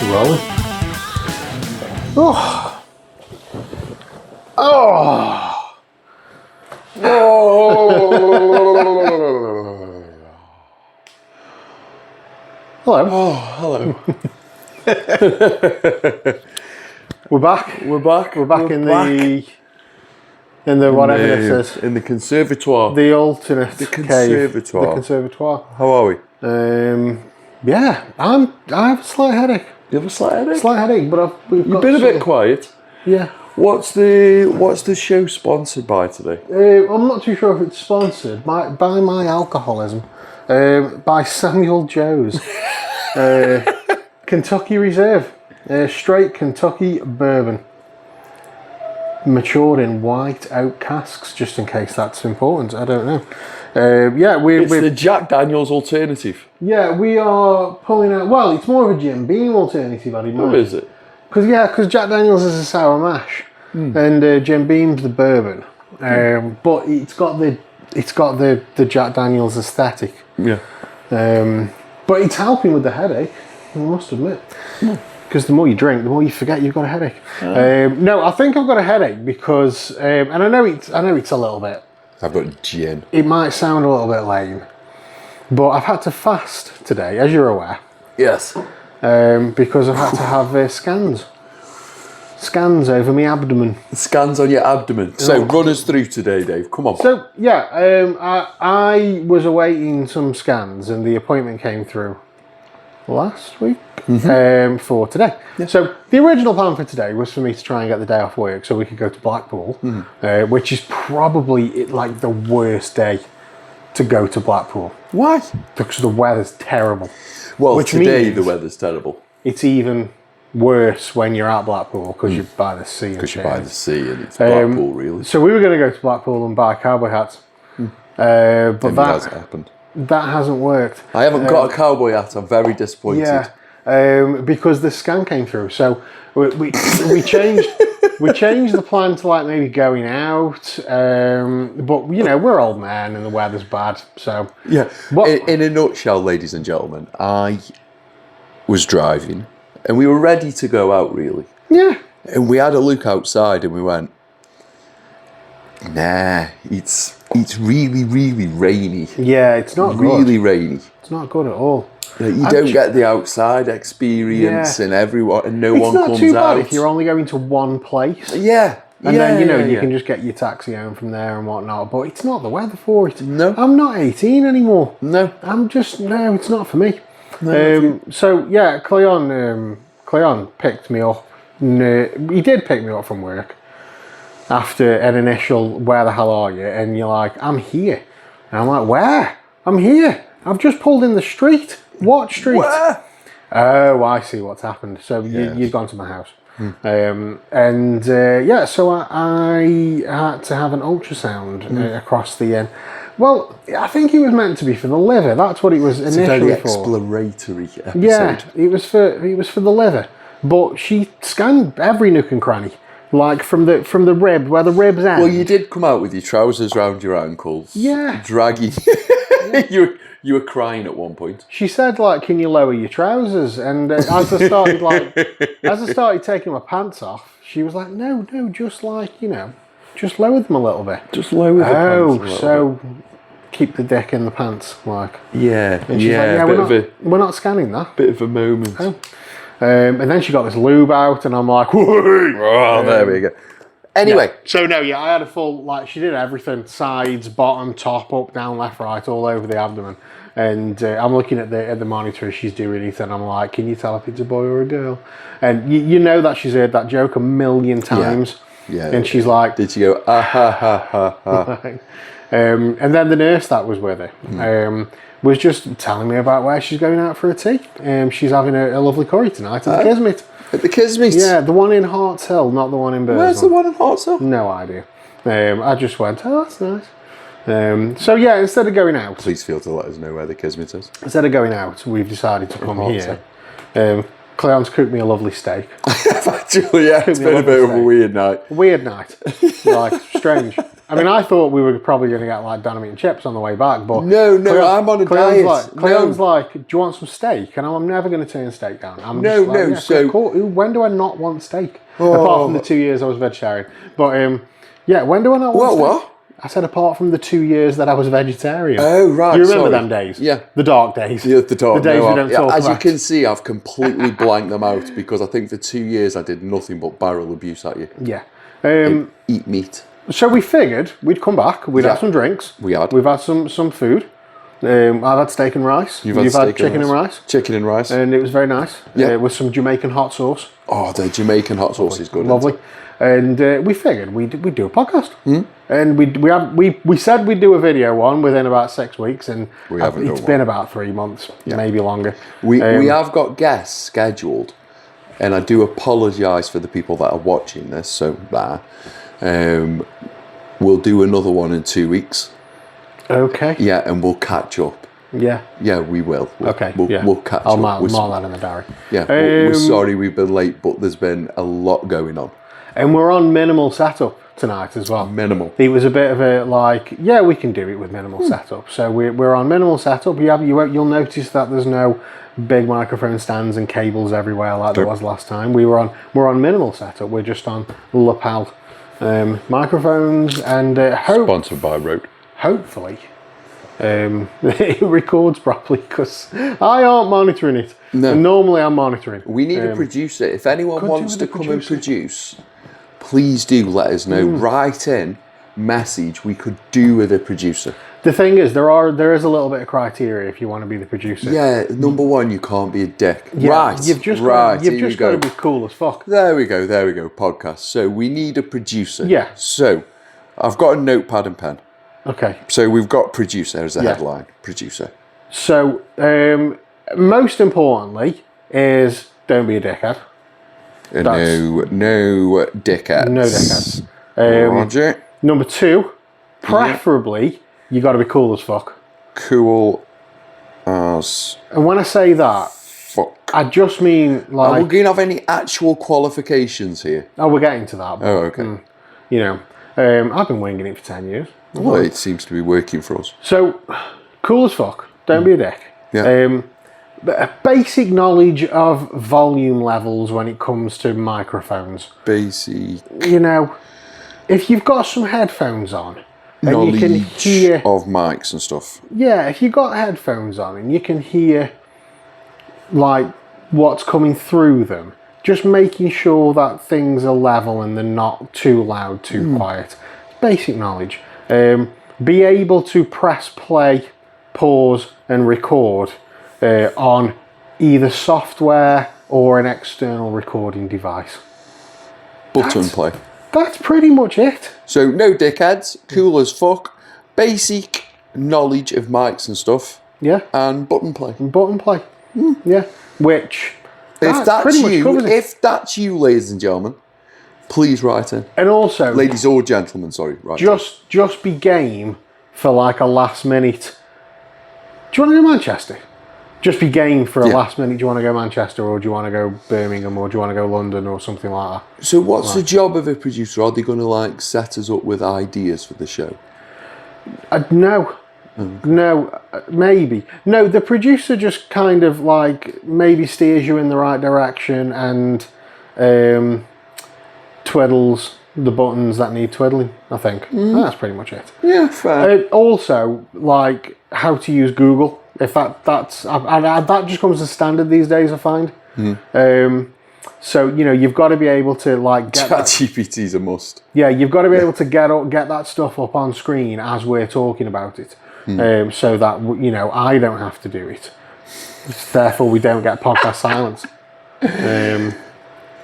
rolling. Oh. Oh. Oh. Hello. Oh, hello. We're back. We're back. We're back in the whatever this is. In the conservatoire. The alternate The cave. conservatoire. The conservatoire. How are we? Yeah, I have a slight headache. You have a slight headache? Slight headache, but You've been a bit quiet. Yeah. What's the show sponsored by today? I'm not too sure if it's sponsored by my alcoholism. By Samuel Joe's Kentucky Reserve, straight Kentucky bourbon, matured in white oak casks. Just in case that's important, I don't know. It's the Jack Daniel's alternative. Yeah, we are pulling out. Well, it's more of a Jim Beam alternative, I'd imagine. What is it? Because Jack Daniel's is a sour mash, and Jim Beam's the bourbon. But it's got the Jack Daniel's aesthetic. Yeah. But it's helping with the headache, I must admit. Because the more you drink, the more you forget you've got a headache. No, I think I've got a headache because, and I know it's a little bit. I've got gin. It might sound a little bit lame, but I've had to fast today, as you're aware. Yes. Because I've had to have scans. Scans over my abdomen. Scans on your abdomen. So run us through today, Dave. Come on. So yeah, I was awaiting some scans, and the appointment came through last week for today. Yeah. So the original plan for today was for me to try and get the day off work so we could go to Blackpool, which is probably like the worst day to go to Blackpool. Why? Because the weather's terrible. Well, today the weather's terrible. It's even worse when you're at Blackpool because you're by the sea. Because you're by the sea and it's Blackpool, really. So we were going to go to Blackpool and buy cowboy hats, but that hasn't happened. That hasn't worked. I haven't got a cowboy hat. I'm very disappointed. Yeah, because the scan came through. So we changed the plan to like maybe going out. But you know we're old men and the weather's bad. So yeah. In a nutshell, ladies and gentlemen, I was driving and we were ready to go out. Really. Yeah. And we had a look outside and we went, nah, it's really, really rainy. Yeah, it's not really rainy. It's not good at all. You don't get the outside experience and everyone and no one comes out. It's not too bad if you're only going to one place. Yeah. And then, you can just get your taxi home from there and whatnot. But it's not the weather for it. No. I'm not 18 anymore. No. It's not for me. No, so, yeah, Cleon picked me up. He did pick me up from work after an initial, where the hell are you? And you're like, I'm here. And I'm like, where? I'm here. I've just pulled in the street. What street? Where? Oh, I see what's happened. So you've gone to my house. So I had to have an ultrasound across the end. Well, I think it was meant to be for the liver. That's what it was initially for. It's a very exploratory episode. Yeah, it was for the liver. But she scanned every nook and cranny. Like from the rib, where the ribs end. Well, you did come out with your trousers round your ankles. Yeah. Dragging. You were crying at one point. She said, like, can you lower your trousers? And as I started taking my pants off, she was like, no, just like, just lower them a little bit. Just lower the pants a little bit. Keep the dick in the pants, like. Yeah, and she's like, we're not scanning that. Bit of a moment. Oh. And then she got this lube out, and I'm like, oh, there we go. Anyway. Yeah. So, no, I had a full, like, she did everything. Sides, bottom, top, up, down, left, right, all over the abdomen. And I'm looking at the monitor as she's doing it, and I'm like, can you tell if it's a boy or a girl? And you know that she's heard that joke a million times. Yeah. And she's like... Did she go, ah, ha, ha, ha, ha. And then the nurse that was with her was just telling me about where she's going out for a tea. She's having a lovely curry tonight at the Kismet. At the Kismet? Yeah, the one in Harts Hill, not the one in Bursman. Where's the one in Harts Hill? No idea. I just went, oh, that's nice. So yeah, instead of going out... Please feel to let us know where the Kismet is. Instead of going out, we've decided to come here. Cleon's cooked me a lovely steak. Actually, yeah, it's been a bit of a weird night. Weird night. Like, strange. I mean, I thought we were probably going to get like dynamite and chips on the way back, but No, I'm on a diet. Cleon's like, do you want some steak? And I'm never going to turn steak down. I'm No, just like, no, yeah, so- cool. When do I not want steak? Oh. Apart from the 2 years I was vegetarian. But yeah, when do I not want steak? What? I said apart from the 2 years that I was vegetarian. Oh, right, Do you remember sorry. them days? Yeah. The dark days. Yeah, the dog. The days we don't talk as about. you can see, I've completely blanked them out because I think for 2 years I did nothing but barrel abuse at you. Yeah. Eat meat. So we figured we'd come back, we'd have some drinks. We had. We've had some food. I've had steak and rice. You've had chicken and rice. Chicken and rice. And it was very nice. Yeah. With some Jamaican hot sauce. Oh, the Jamaican hot sauce is good. Lovely. And we figured we'd do a podcast. Hmm? And we said we'd do a video one within about 6 weeks, and We haven't it's done been about 3 months, maybe longer. We have got guests scheduled, and I do apologise for the people that are watching this. So we'll do another one in 2 weeks. Okay. Yeah, and we'll catch up. Yeah. Yeah, we will. Okay. We'll catch I'll up. mark that in the diary. Yeah, we're sorry we've been late, but there's been a lot going on. And we're on minimal setup tonight as well. Minimal. It was a bit of a we can do it with minimal setup. So we're on minimal setup. You'll notice that there's no big microphone stands and cables everywhere like there was last time. We're on minimal setup. We're just on lapel microphones, and Sponsored by Rode. hopefully it records properly, because I aren't monitoring it. No. And normally I'm monitoring. We need a producer. If anyone wants to come and producer. produce, please do let us know. Write in, message. We could do with a producer. The thing is, there is a little bit of criteria if you want to be the producer. Yeah, number one, you can't be a dick. Yeah, Right, You've just right. got to be cool as fuck. There we go. Podcast. So we need a producer. Yeah. So I've got a notepad and pen. Okay. So we've got producer as a headline. Producer. So most importantly is don't be a dickhead. No dickheads. No dickheads. Roger. Number two, preferably you got to be cool as fuck. Cool as And when I say that, fuck. I just mean Are we like. going to have any actual qualifications here? Oh, we're getting to that. But, Oh, okay. you know, I've been winging it for 10 years. Well, it seems to be working for us. So, cool as fuck. Don't be a dick. Yeah. But a basic knowledge of volume levels when it comes to microphones. Basic You know, if you've got some headphones on and knowledge you can hear, of mics and stuff. yeah, if you've got headphones on and you can hear like what's coming through them, just making sure that things are level and they're not too loud, too quiet. Basic knowledge. Be able to press play, pause and record on either software or an external recording device. Button play. That's pretty much it. So no dickheads, cool as fuck, basic knowledge of mics and stuff, Yeah. and button play. Button play. Yeah. Which If that's pretty much covers it. if that's you, ladies and gentlemen, please write in. And also, Ladies or gentlemen, sorry, right. just be game for like a last minute. Do you want to go Manchester? Just be game for a last minute. Do you want to go Manchester, or do you want to go Birmingham, or do you want to go London, or something like that? So what's the job of a producer? Are they going to like set us up with ideas for the show? No. No, maybe. No, the producer just kind of like maybe steers you in the right direction and twiddles the buttons that need twiddling, I think. That's pretty much it. Yeah, fair. Also, like how to use Google. If that just comes as standard these days, I find. So you know you've got to be able to like get that, ChatGPT's a must. yeah, you've got to be able to get that stuff up on screen as we're talking about it, so that you know I don't have to do it. Therefore, we don't get podcast silence.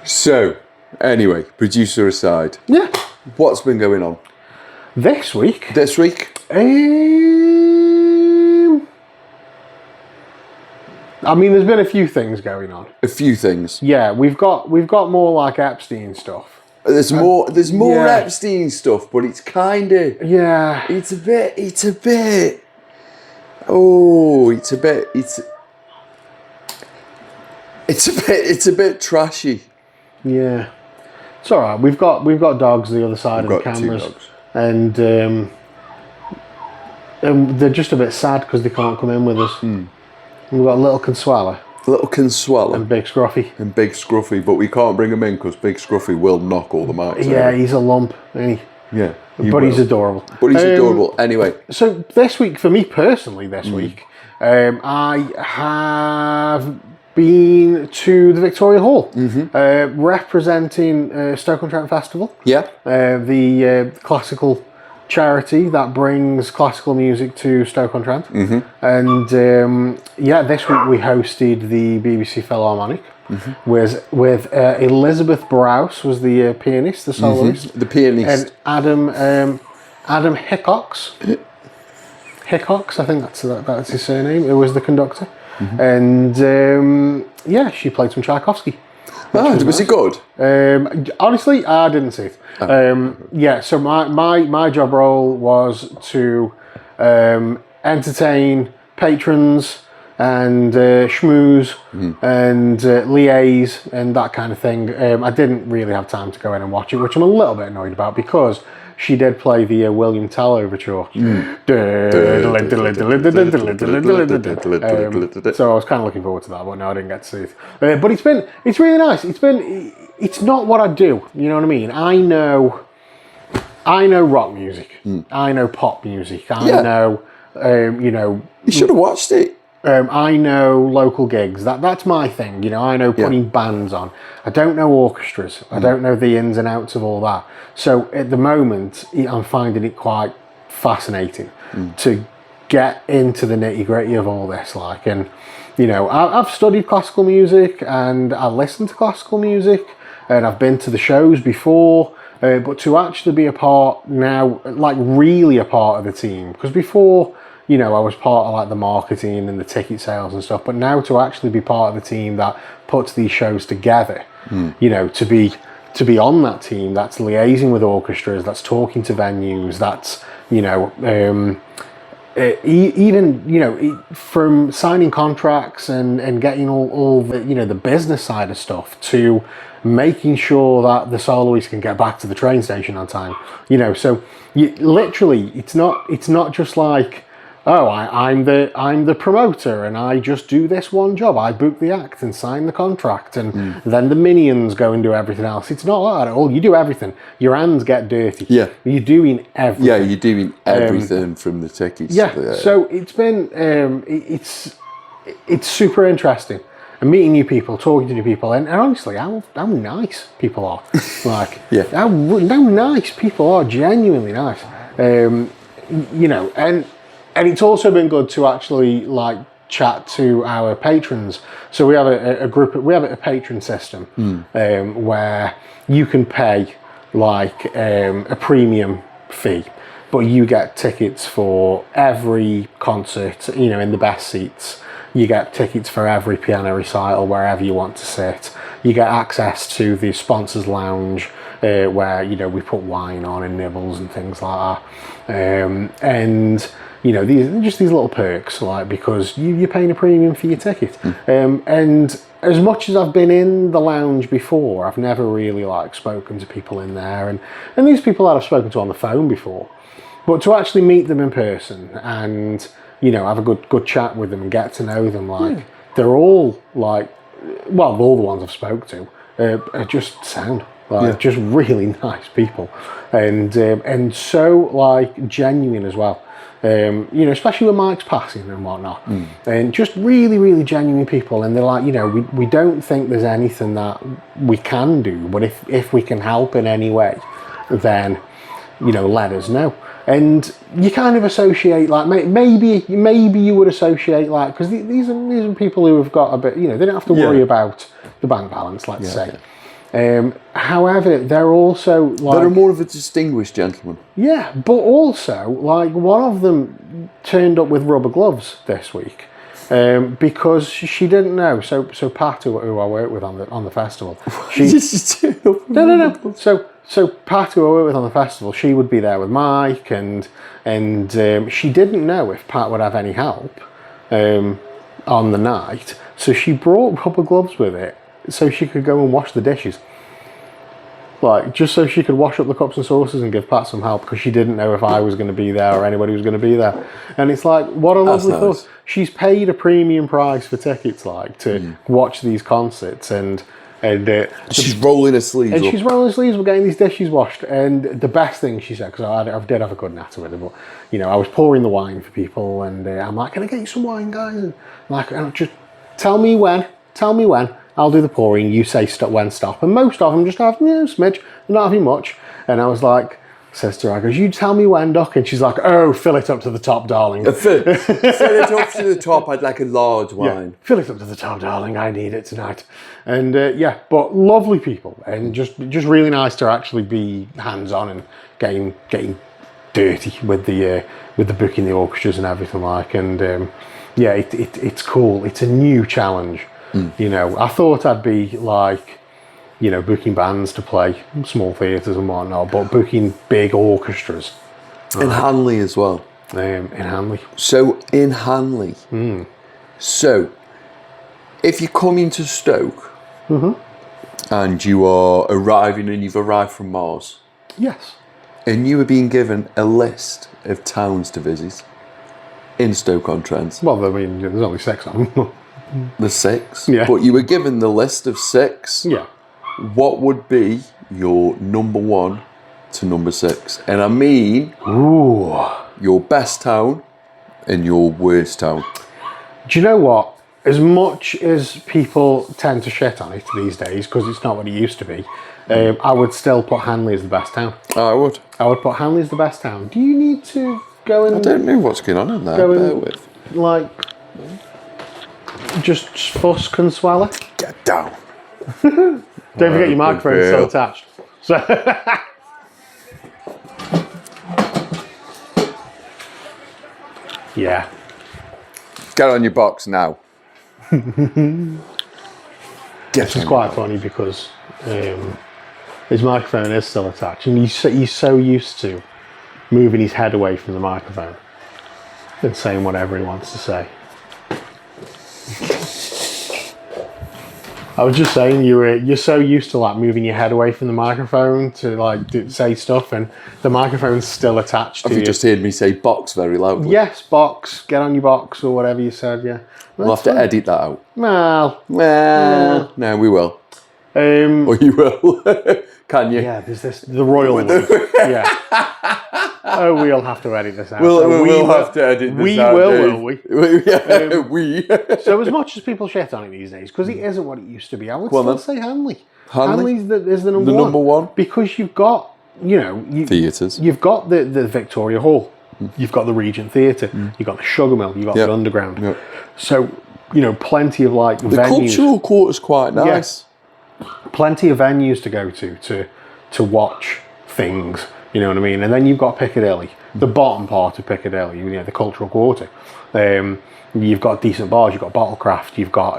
So, anyway, producer aside, Yeah, what's been going on this week. this week? I mean, there's been a few things going on. A few things. Yeah, we've got more like Epstein stuff. There's more yeah. Epstein stuff, but it's kind of Yeah, it's a bit it's a bit trashy. yeah. It's all right. We've got dogs the other side We've of the got two cameras. dogs. and they're just a bit sad because they can't come in with us. We've got Little Consuela Little Consuela and Big Scruffy. and Big Scruffy, but we can't bring him in because Big Scruffy will knock all the marks Yeah, out. he's a lump, isn't he? Yeah. But he's adorable. But he's adorable. Anyway. So this week, for me personally, this week, I have been to the Victoria Hall, representing Stoke-on-Trent Festival. Yeah. The classical charity that brings classical music to Stoke-on-Trent. And this week we hosted the BBC Philharmonic with Elizabeth Browse was the pianist, the soloist. The pianist. And Adam Hickox. Hickox, I think that's his surname. It was the conductor. And she played some Tchaikovsky. Was it good? Honestly, I didn't see it. So my job role was to entertain patrons and schmooze and liaise and that kind of thing. I didn't really have time to go in and watch it, which I'm a little bit annoyed about because she did play the William Tell overture. So I was kind of looking forward to that, but no, I didn't get to see it. But it's really nice. It's not what I do, you know what I mean? I know rock music. I know pop music. I know, You should have watched it. I know local gigs. That's my thing. I know putting bands on. I don't know orchestras. I don't know the ins and outs of all that. So at the moment, I'm finding it quite fascinating to get into the nitty gritty of all this. I've studied classical music and I listen to classical music and I've been to the shows before. But to actually be a part now, really a part of the team, because before, I was part of the marketing and the ticket sales and stuff, but now to actually be part of the team that puts these shows together, to be on that team, that's liaising with orchestras, that's talking to venues, that's, from signing contracts and getting all the, the business side of stuff to making sure that the soloists can get back to the train station on time, so literally it's not just like, oh, I'm the promoter and I just do this one job. I book the act and sign the contract and then the minions go and do everything else. It's not like that at all. You do everything. Your hands get dirty. Yeah. You're doing everything. Yeah, you're doing everything from the tickets. Yeah, so it's been, it's super interesting. And meeting new people, talking to new people, and honestly, how nice people are. How nice people are, genuinely nice. And it's also been good to actually chat to our patrons. So we have a patron system where you can pay a premium fee, but you get tickets for every concert, in the best seats. You get tickets for every piano recital wherever you want to sit. You get access to the sponsors lounge where we put wine on and nibbles and things like that. And these little perks, because you're paying a premium for your ticket. And as much as I've been in the lounge before, I've never really spoken to people in there. And these people that I've spoken to on the phone before, but to actually meet them in person and have a good chat with them and get to know them, they're all all the ones I've spoke to are just sound. Just really nice people, and so genuine as well. Especially with Mike's passing and whatnot, and just really, really genuine people. And they're we don't think there's anything that we can do, but if we can help in any way, then let us know. And you kind of associate maybe you would associate because these are people who have got a bit, they don't have to worry about the bank balance, let's say. However, they're also they're more of a distinguished gentleman. Yeah, but also one of them turned up with rubber gloves this week because she didn't know. So Pat, who I work with on the festival, no. So Pat, who I work with on the festival, she would be there with Mike, and she didn't know if Pat would have any help on the night. So she brought rubber gloves with it, so she could go and wash the dishes. like just so she could wash up the cups and saucers and give Pat some help because she didn't know if I was going to be there or anybody was going to be there. And it's like, what a lovely thought. She's paid a premium price for tickets, like to watch these concerts, and she's rolling her sleeves. And she's rolling her sleeves. We're getting these dishes washed, and the best thing she said, because I did have a good natter with her, but I was pouring the wine for people, and I'm like, "Can I get you some wine, guys?" And just tell me when. I'll do the pouring. You say when stop. And most of them just have smidge. They're not having much. And I was like, says to her, I goes, "You tell me when, Doc." And she's like, "Oh, fill it up to the top, darling." Fill it up to the top. I'd like a large wine. Yeah, fill it up to the top, darling. I need it tonight. And but lovely people, and just really nice to actually be hands on and getting dirty with the booking the orchestras and everything like. And it's cool. It's a new challenge. I thought I'd be like, booking bands to play small theatres and whatnot, but booking big orchestras. In Hanley as well. In Hanley. So, in Hanley. So, if you're coming to Stoke and you are arriving and you've arrived from Mars. Yes. And you were being given a list of towns to visit in Stoke-on-Trent. Well, I mean, there's only 6 of them. The 6? Yeah. But you were given the list of 6. Yeah. What would be your number 1 to number 6? And I mean, your best town and your worst town. Do you know what? As much as people tend to shit on it these days, because it's not what it used to be, I would still put Hanley as the best town. I would. I would put Hanley as the best town. Do you need to go and... I don't know what's going on in there. Bear with. Like, just fuss Consuela? Get down. Don't forget your microphone is still attached. So yeah. Get on your box now. It's quite funny because his microphone is still attached, and he's so used to moving his head away from the microphone and saying whatever he wants to say. I was just saying you're so used to like moving your head away from the microphone to like say stuff, and the microphone's still attached to you. Have you just heard me say box very loudly? Yes, box. Get on your box or whatever you said. Yeah, we'll have to edit that out. Well, no, we will. Or you will. Can you? Yeah, there's the royal one. Yeah. Oh, we'll have to edit this out. We'll have to edit this out. Will we? Yeah, we. So as much as people shit on it these days, because it isn't what it used to be, I would still say Hanley. Hanley is the number one. Because you've got, theatres. You've got the Victoria Hall. You've got the Regent Theatre. You've got the Sugar Mill. You've got the Underground. Yep. So, plenty of like the venues. cultural quarter's quite nice. Yeah. Plenty of venues to go to watch things. You know what I mean? And then you've got Piccadilly, the bottom part of Piccadilly, the cultural quarter. You've got decent bars, you've got Bottlecraft, you've got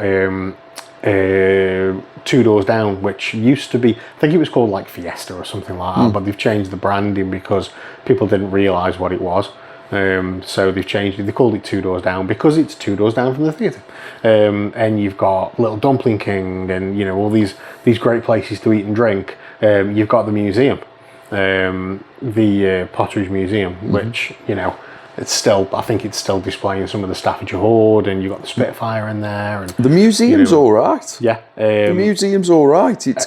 2 Doors Down, which used to be, I think it was called like Fiesta or something like that, but they've changed the branding because people didn't realise what it was. So they've changed it, they called it 2 Doors Down because it's 2 doors down from the theatre. And you've got Little Dumpling King and, all these great places to eat and drink. You've got the museum. The Potteries Museum, which I think it's still displaying some of the Staffordshire Hoard, and you've got the Spitfire in there. And the museum's all right. Yeah, the museum's all right. It has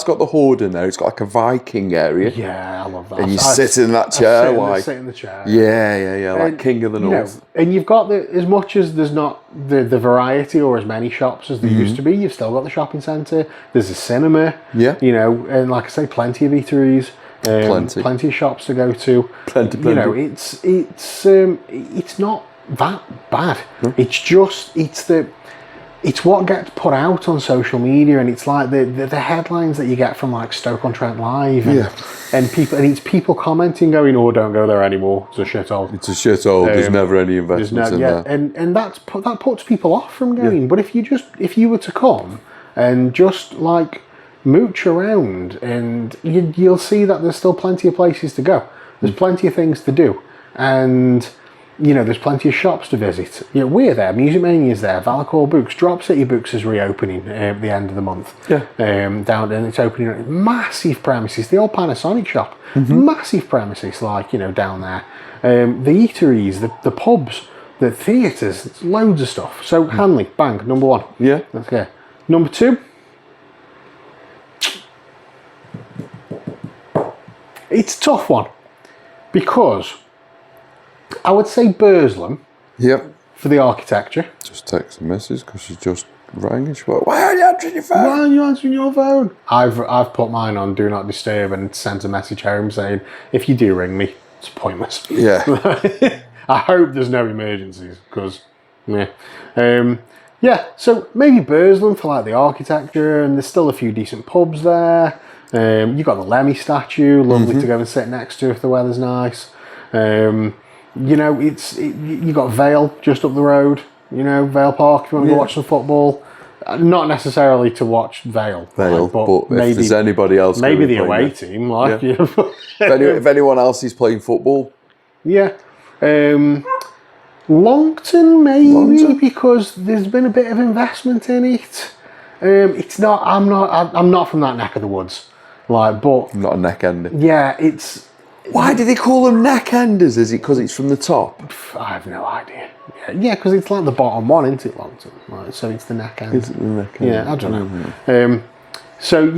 got the Hoard in there. It's got like a Viking area. Yeah, I love that. And you sit in that chair, sit in the chair. Yeah, like King of the North. And you've got as much as there's not the variety or as many shops as there used to be. You've still got the shopping centre. There's a cinema. Yeah, and like I say, plenty of eateries. Plenty of shops to go to. Plenty. It's not that bad. It's just it's what gets put out on social media, and it's like the headlines that you get from like Stoke-on-Trent Live, and it's people commenting going, "Oh, don't go there anymore. It's a shithole. It's a shithole. There's never any investments in there." And that puts people off from going. Yeah. But if you were to come and just like mooch around, and you'll see that there's still plenty of places to go. There's plenty of things to do, and there's plenty of shops to visit. We're there. Music Mania's there. Valacore Books. Drop City Books is reopening at the end of the month. Yeah. Down and it's opening at massive premises. The old Panasonic shop, massive premises, down there. The eateries, the pubs, the theatres, loads of stuff. So Hanley, bang, number 1. Yeah. Okay. Number 2. It's a tough one because I would say Burslem. Yep. For the architecture. Just text a message because she just rang and she went, "Why are you answering your phone? Why are you answering your phone?" I've put mine on Do Not Disturb and sent a message home saying, if you do ring me, it's pointless. Yeah. I hope there's no emergencies because, so maybe Burslem for like the architecture, and there's still a few decent pubs there. You've got the Lemmy statue, lovely to go and sit next to if the weather's nice. You got Vale just up the road. Vale Park if you want to go watch some football. Not necessarily to watch Vale, but maybe, if there's anybody else, maybe the away team, if anyone else is playing football, Longton maybe because there's been a bit of investment in it. It's not. I'm not from that neck of the woods, but I'm not a neck ender. Yeah, it's. Why do they call them neck enders? Is it because it's from the top? I have no idea. Yeah, because it's like the bottom one, isn't it, Longton? So it's the neck end. Is it the neck end? Yeah, I don't know.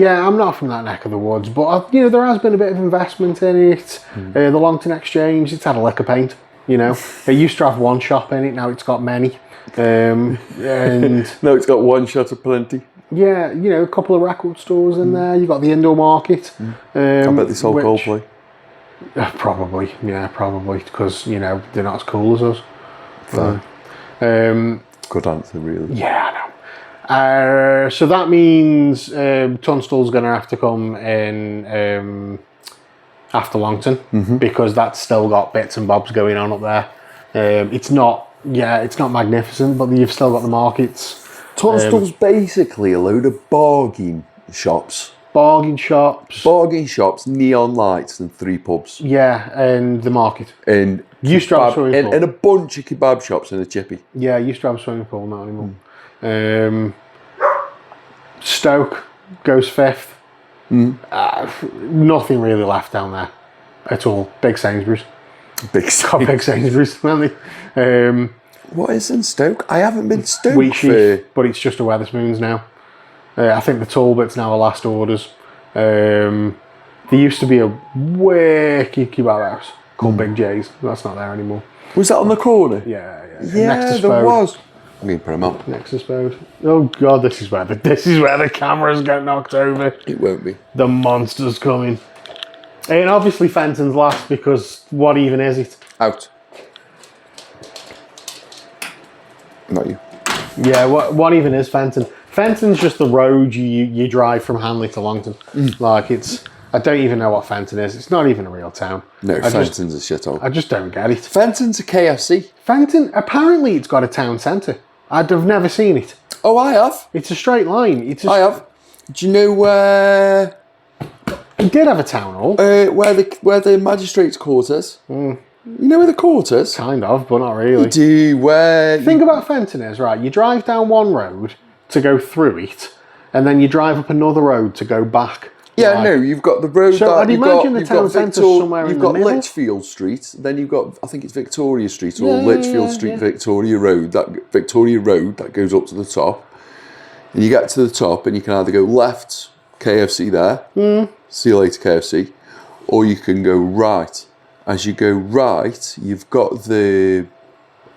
I'm not from that neck of the woods, but there has been a bit of investment in it. The Longton Exchange, it's had a lick of paint. It used to have one shop in it. Now it's got many. And no, it's got one shot of plenty. Yeah, a couple of record stores in there. You've got the indoor market. I bet they sold Coldplay. Probably, because they're not as cool as us. Good answer, really. Yeah, I know. So that means Tunstall's going to have to come in after Longton because that's still got bits and bobs going on up there. It's not magnificent, but you've still got the markets. Tunstall's basically a load of bargain shops. Bargain shops, neon lights, and 3 pubs. Yeah, and the market. And used to have a swimming pool. And a bunch of kebab shops and a chippy. Yeah, used to have a swimming pool, not anymore. Stoke goes 5th. Nothing really left down there at all. Big Sainsbury's. Big Sainsbury's, haven't they? What is in Stoke? I haven't been Stoke Wheatsheaf, but it's just a Wetherspoons now. I think the Talbot's now a last orders. There used to be a wicked kebab house called Big J's. That's not there anymore. Was that on the corner? Yeah. Yeah, next to there was. I'm going to put him up. Next to Spode. Oh God, this is where the cameras get knocked over. It won't be. The monster's coming. And obviously Fenton's last because what even is it? Out. Not you. Yeah, what even is Fenton? Fenton's just the road you drive from Hanley to Longton. I don't even know what Fenton is. It's not even a real town. No, Fenton's a shithole. I just don't get it. Fenton's a KFC. Fenton, apparently it's got a town centre. I've never seen it. Oh, I have. It's a straight line. I have. Do you know where... It did have a town hall. Where the magistrate's court is? You know where the court is? Kind of, but not really. You do. Where... The thing about Fenton is, right, you drive down one road to go through it, and then you drive up another road to go back. Yeah, no, you've got the road. So I'd imagine the town centre somewhere in the middle. You've got Litchfield Street, then you've got, I think it's Victoria Street or Litchfield Street, Victoria Road. That Victoria Road that goes up to the top, and you get to the top, and you can either go left, KFC there, see you later KFC, or you can go right. As you go right, you've got the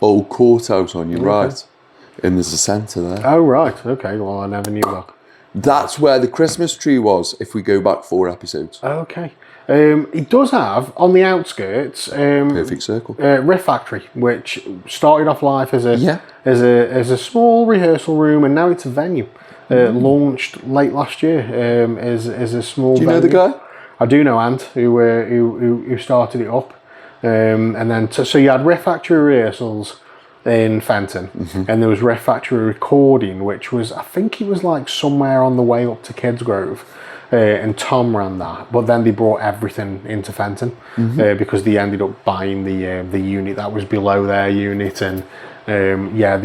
old courthouse on your right, and there's a centre there. Oh right, okay. Well, I never knew that. That's where the Christmas tree was, if we go back 4 episodes. Okay. It does have, on the outskirts... Perfect circle. Riff Factory, which started off life as a small rehearsal room, and now it's a venue. Launched late last year as a small venue. Do you know the guy? I do know Ant, who started it up. And then, so you had Riff Factory rehearsals in Fenton, and there was Riff Factory recording, which was, I think it was like somewhere on the way up to Kidsgrove. and Tom ran that. But then they brought everything into Fenton because they ended up buying the unit that was below their unit, and now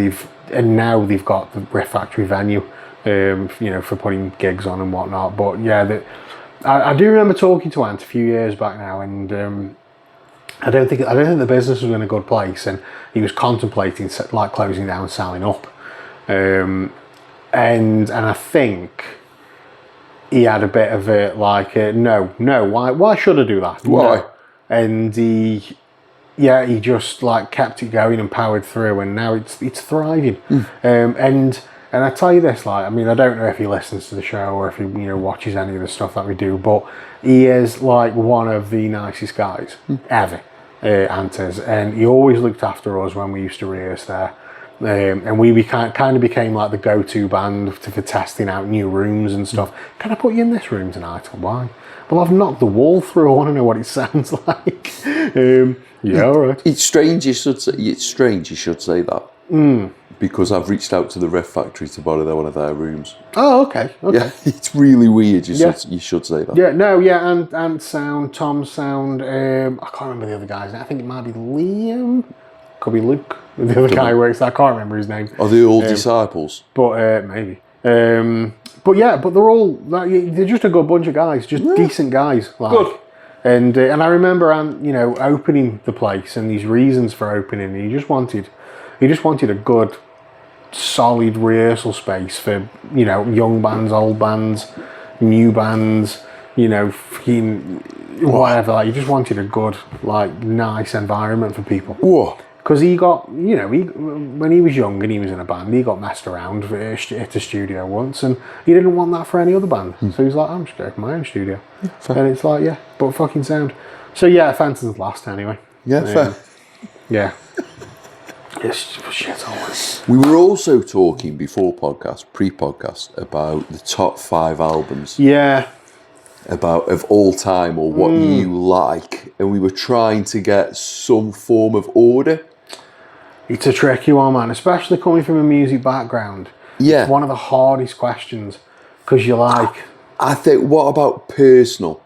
they've got the Riff Factory venue, for putting gigs on and whatnot. But yeah, I do remember talking to Ant a few years back now, and I don't think the business was in a good place, and he was contemplating like closing down, selling up, and I think he had a bit of a like no, why should I do that? Why? No. And he just like kept it going and powered through, and now it's thriving. And I tell you this, like, I mean, I don't know if he listens to the show or if he watches any of the stuff that we do, but he is like one of the nicest guys ever, Ant is, and he always looked after us when we used to rehearse there. And we kind of became like the go-to band for testing out new rooms and stuff. Can I put you in this room tonight? Why? Well, I've knocked the wall through. I want to know what it sounds like. All right. It's strange you should say that. Because I've reached out to the Riff Factory to borrow one of their rooms. Oh, okay. Yeah, it's really weird. You should say that. Yeah, no, yeah, and sound, Tom's sound. I can't remember the other guy's name. I think it might be Liam. Could be Luke. The other guy who works. I can't remember his name. Are they all disciples? But maybe. But they're just a good bunch of guys, just decent guys. Like. Good. And I remember opening the place and these reasons for opening. He just wanted a good, solid rehearsal space for young bands, old bands, new bands, whatever. Like, he just wanted a good, like, nice environment for people. Whoa. Because he got, when he was young and he was in a band, he got messed around at a studio once, and he didn't want that for any other band. So he's like, I'm just going to my own studio. Yeah, and it's like, but fucking sound. So yeah, Fenton's last anyway. Yeah, fair. Yeah. It's shit always. We were also talking before pre-podcast, about the top 5 albums. Yeah. Of all time, or what you like, and we were trying to get some form of order. It's a tricky one, man, especially coming from a music background. Yeah. It's one of the hardest questions, because you're like... I think, what about personal?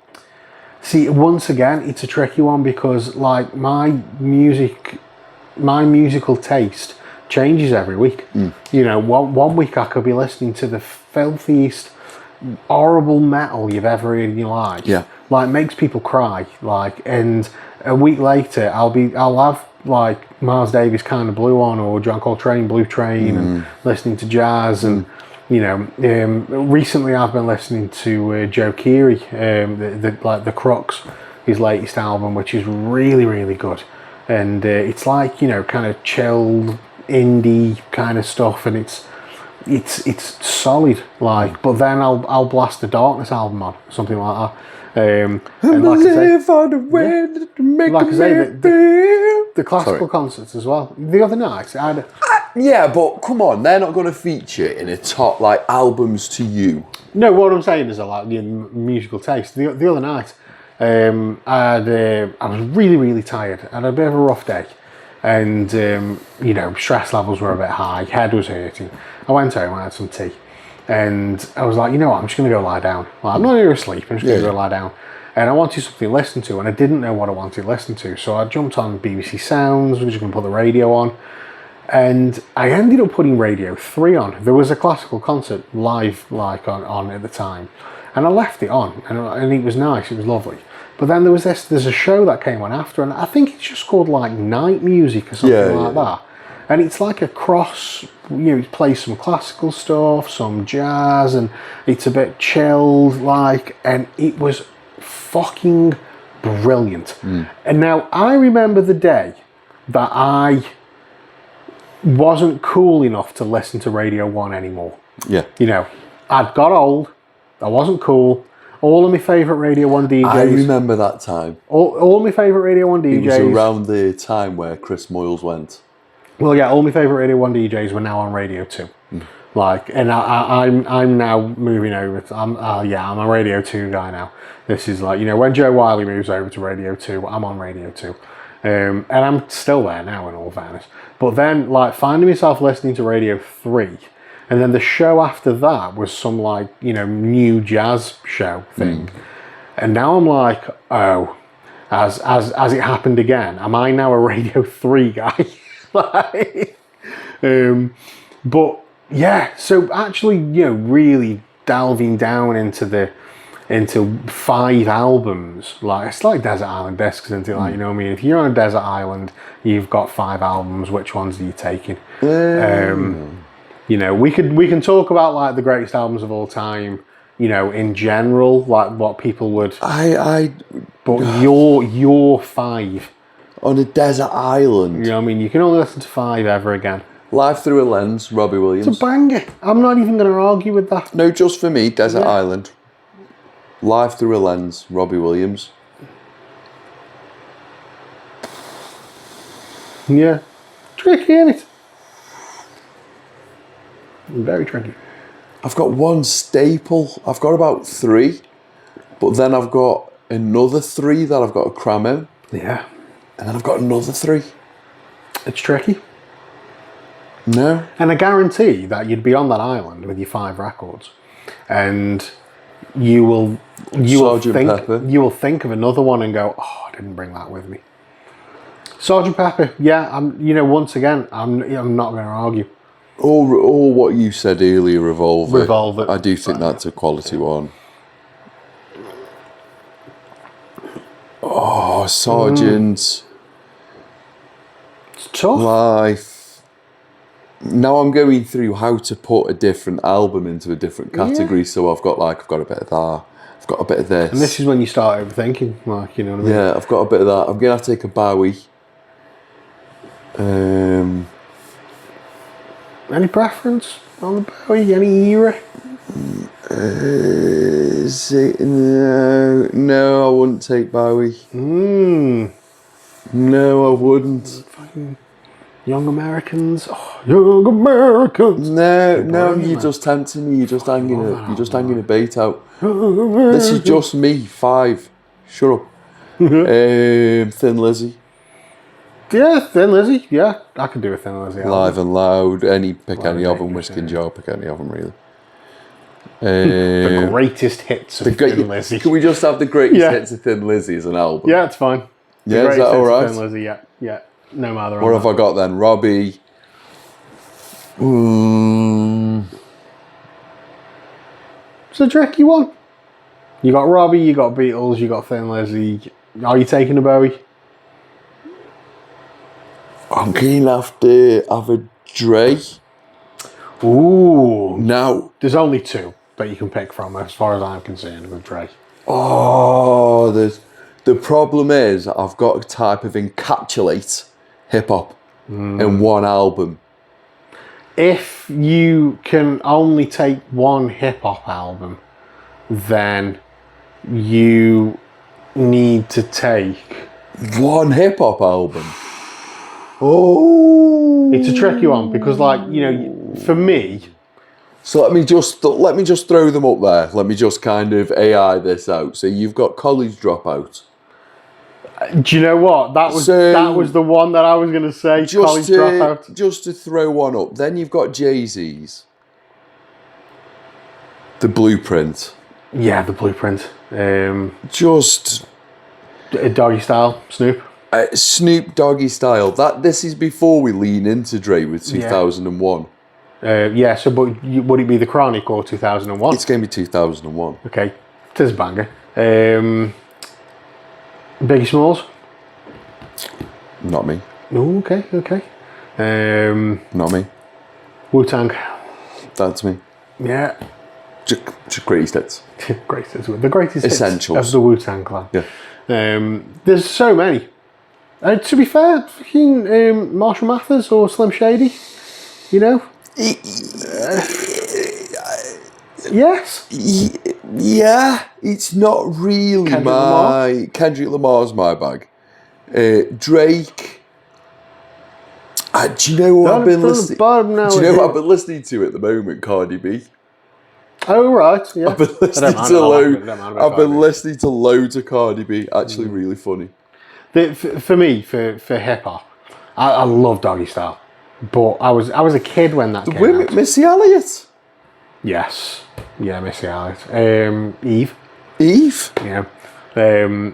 See, once again, it's a tricky one, because like my musical taste changes every week. One week I could be listening to the filthiest, horrible metal you've ever heard in your life. Yeah. Like, makes people cry. Like, and a week later I'll have like Miles Davis Kind of Blue on, or John Coltrane Blue Train, and listening to jazz, and recently I've been listening to Joe Keery, the Crux, his latest album, which is really, really good. And it's like, kind of chilled indie kind of stuff, and it's solid. Like, but then I'll blast the Darkness album on, something like that. And like I say, the classical concerts as well. The other night, yeah, but come on, they're not going to feature in a top like albums to you. No, what I'm saying is I like musical taste. The other night, I was really, really tired. I had a bit of a rough day, and stress levels were a bit high. Head was hurting. I went home, I had some tea, and I was like, I'm just going to go lie down. Like, I'm not here asleep. I'm just going to go lie down. And I wanted something to listen to, and I didn't know what I wanted to listen to, so I jumped on BBC Sounds. We were just going to put the radio on, and I ended up putting Radio 3 on. There was a classical concert live, like on at the time, and I left it on, and it was nice. It was lovely. But then there's a show that came on after, and I think it's just called like Night Music or something like that. And it's like a cross, it plays some classical stuff, some jazz, and it's a bit chilled, like, and it was fucking brilliant. And now I remember the day that I wasn't cool enough to listen to Radio 1 anymore. Yeah. I'd got old, I wasn't cool. All of my favourite Radio 1 DJs. I remember that time. All my favourite Radio 1 DJs. It was around the time where Chris Moyles went. Well, yeah, all my favourite Radio 1 DJs were now on Radio 2. Like, and I'm now moving over. I'm a Radio 2 guy now. This is like, when Joe Wiley moves over to Radio 2, I'm on Radio 2. And I'm still there now, in all fairness. But then, like, finding myself listening to Radio 3, And then the show after that was some like, you know, new jazz show thing. And now I'm like, oh, as it happened again, am I now a Radio 3 guy? Like, but yeah, so actually, you know, really delving down into 5 albums, like it's like Desert Island Discs, isn't it? Like, you know what I mean? If you're on a desert island, you've got 5 albums. Which ones are you taking? You know, we can talk about like the greatest albums of all time. You know, in general, like what people would. But your 5 on a desert island. You know what I mean? You can only listen to 5 ever again. Live Through a Lens, Robbie Williams. It's a banger. I'm not even going to argue with that. No, just for me, Desert Island. Live Through a Lens, Robbie Williams. Yeah. Tricky, isn't it? Very tricky. I've got one staple. I've got about 3. But then I've got another 3 that I've got to cram in. Yeah. And then I've got another 3. It's tricky. No. And I guarantee that you'd be on that island with your 5 records. And you will think of another one and go, oh, I didn't bring that with me. Sgt. Pepper, yeah, once again, I'm not going to argue. Or what you said earlier, Revolver. Revolver. I do think that's a quality one. Oh, Sergeant. It's tough. Life. Now I'm going through how to put a different album into a different category. So I've got a bit of that. I've got a bit of this. And this is when you start overthinking, like, you know what I mean? Yeah, I've got a bit of that. I'm going to have to take a Bowie. Any preference on the Bowie? Any era? No, I wouldn't take Bowie. No, I wouldn't. Fucking Young Americans. Oh, Young Americans. No, you're just tempting me. You're just hanging a bait out. This is just me. 5. Shut up. Thin Lizzy. Yeah, Thin Lizzy. Yeah, I could do a Thin Lizzy album. Live and Loud. Pick any of them. Whiskey and Jar. Pick any of them, really. The greatest hits of Thin Lizzy. Can we just have the greatest hits of Thin Lizzy as an album? Yeah, it's fine. Yeah, is that all right? Thin Lizzy, yeah. No matter. What have I got then? Robbie. It's a tricky one. You got Robbie, you got Beatles, you got Thin Lizzy. Are you taking a Bowie? I'm going to have a Dre. Ooh. Now. There's only 2 that you can pick from, as far as I'm concerned, with Dre. Oh, the problem is I've got to type of encapsulate hip-hop in one album. If you can only take one hip-hop album, then you need to take... One hip-hop album? Oh, it's a tricky one because, like, you know, for me. So let me just throw them up there. Let me just kind of AI this out. So you've got College Dropout. Do you know what? That was the one that I was going to say. College Dropout. Just to throw one up. Then you've got Jay-Z's The Blueprint. Yeah, The Blueprint. Just Doggy Style, Snoop. Snoop Doggy Style. This is before we lean into Dre with 2001. Yeah. So, but would it be The Chronic or 2001? It's going to be 2001. Okay, it is a banger. Biggie Smalls. Not me. Oh, okay. Not me. Wu-Tang. That's me. Yeah. Just greatest hits. Greatest hits. The greatest Essentials. hits of the Wu-Tang Clan. Yeah. There's so many. To be fair, fucking Marshall Mathers or Slim Shady, you know? Yes. Yeah, it's not really Kendrick Lamar's my bag. Drake. Do you know what I've been listening? Do you know what I've been listening to at the moment? Cardi B. Oh right, yeah. I've been listening to loads of Cardi B. Actually, really funny. For me, for hip hop, I love Doggy Style, but I was a kid when that came out. Missy Elliott. Yes. Yeah, Missy Elliott. Eve. Eve? Yeah. I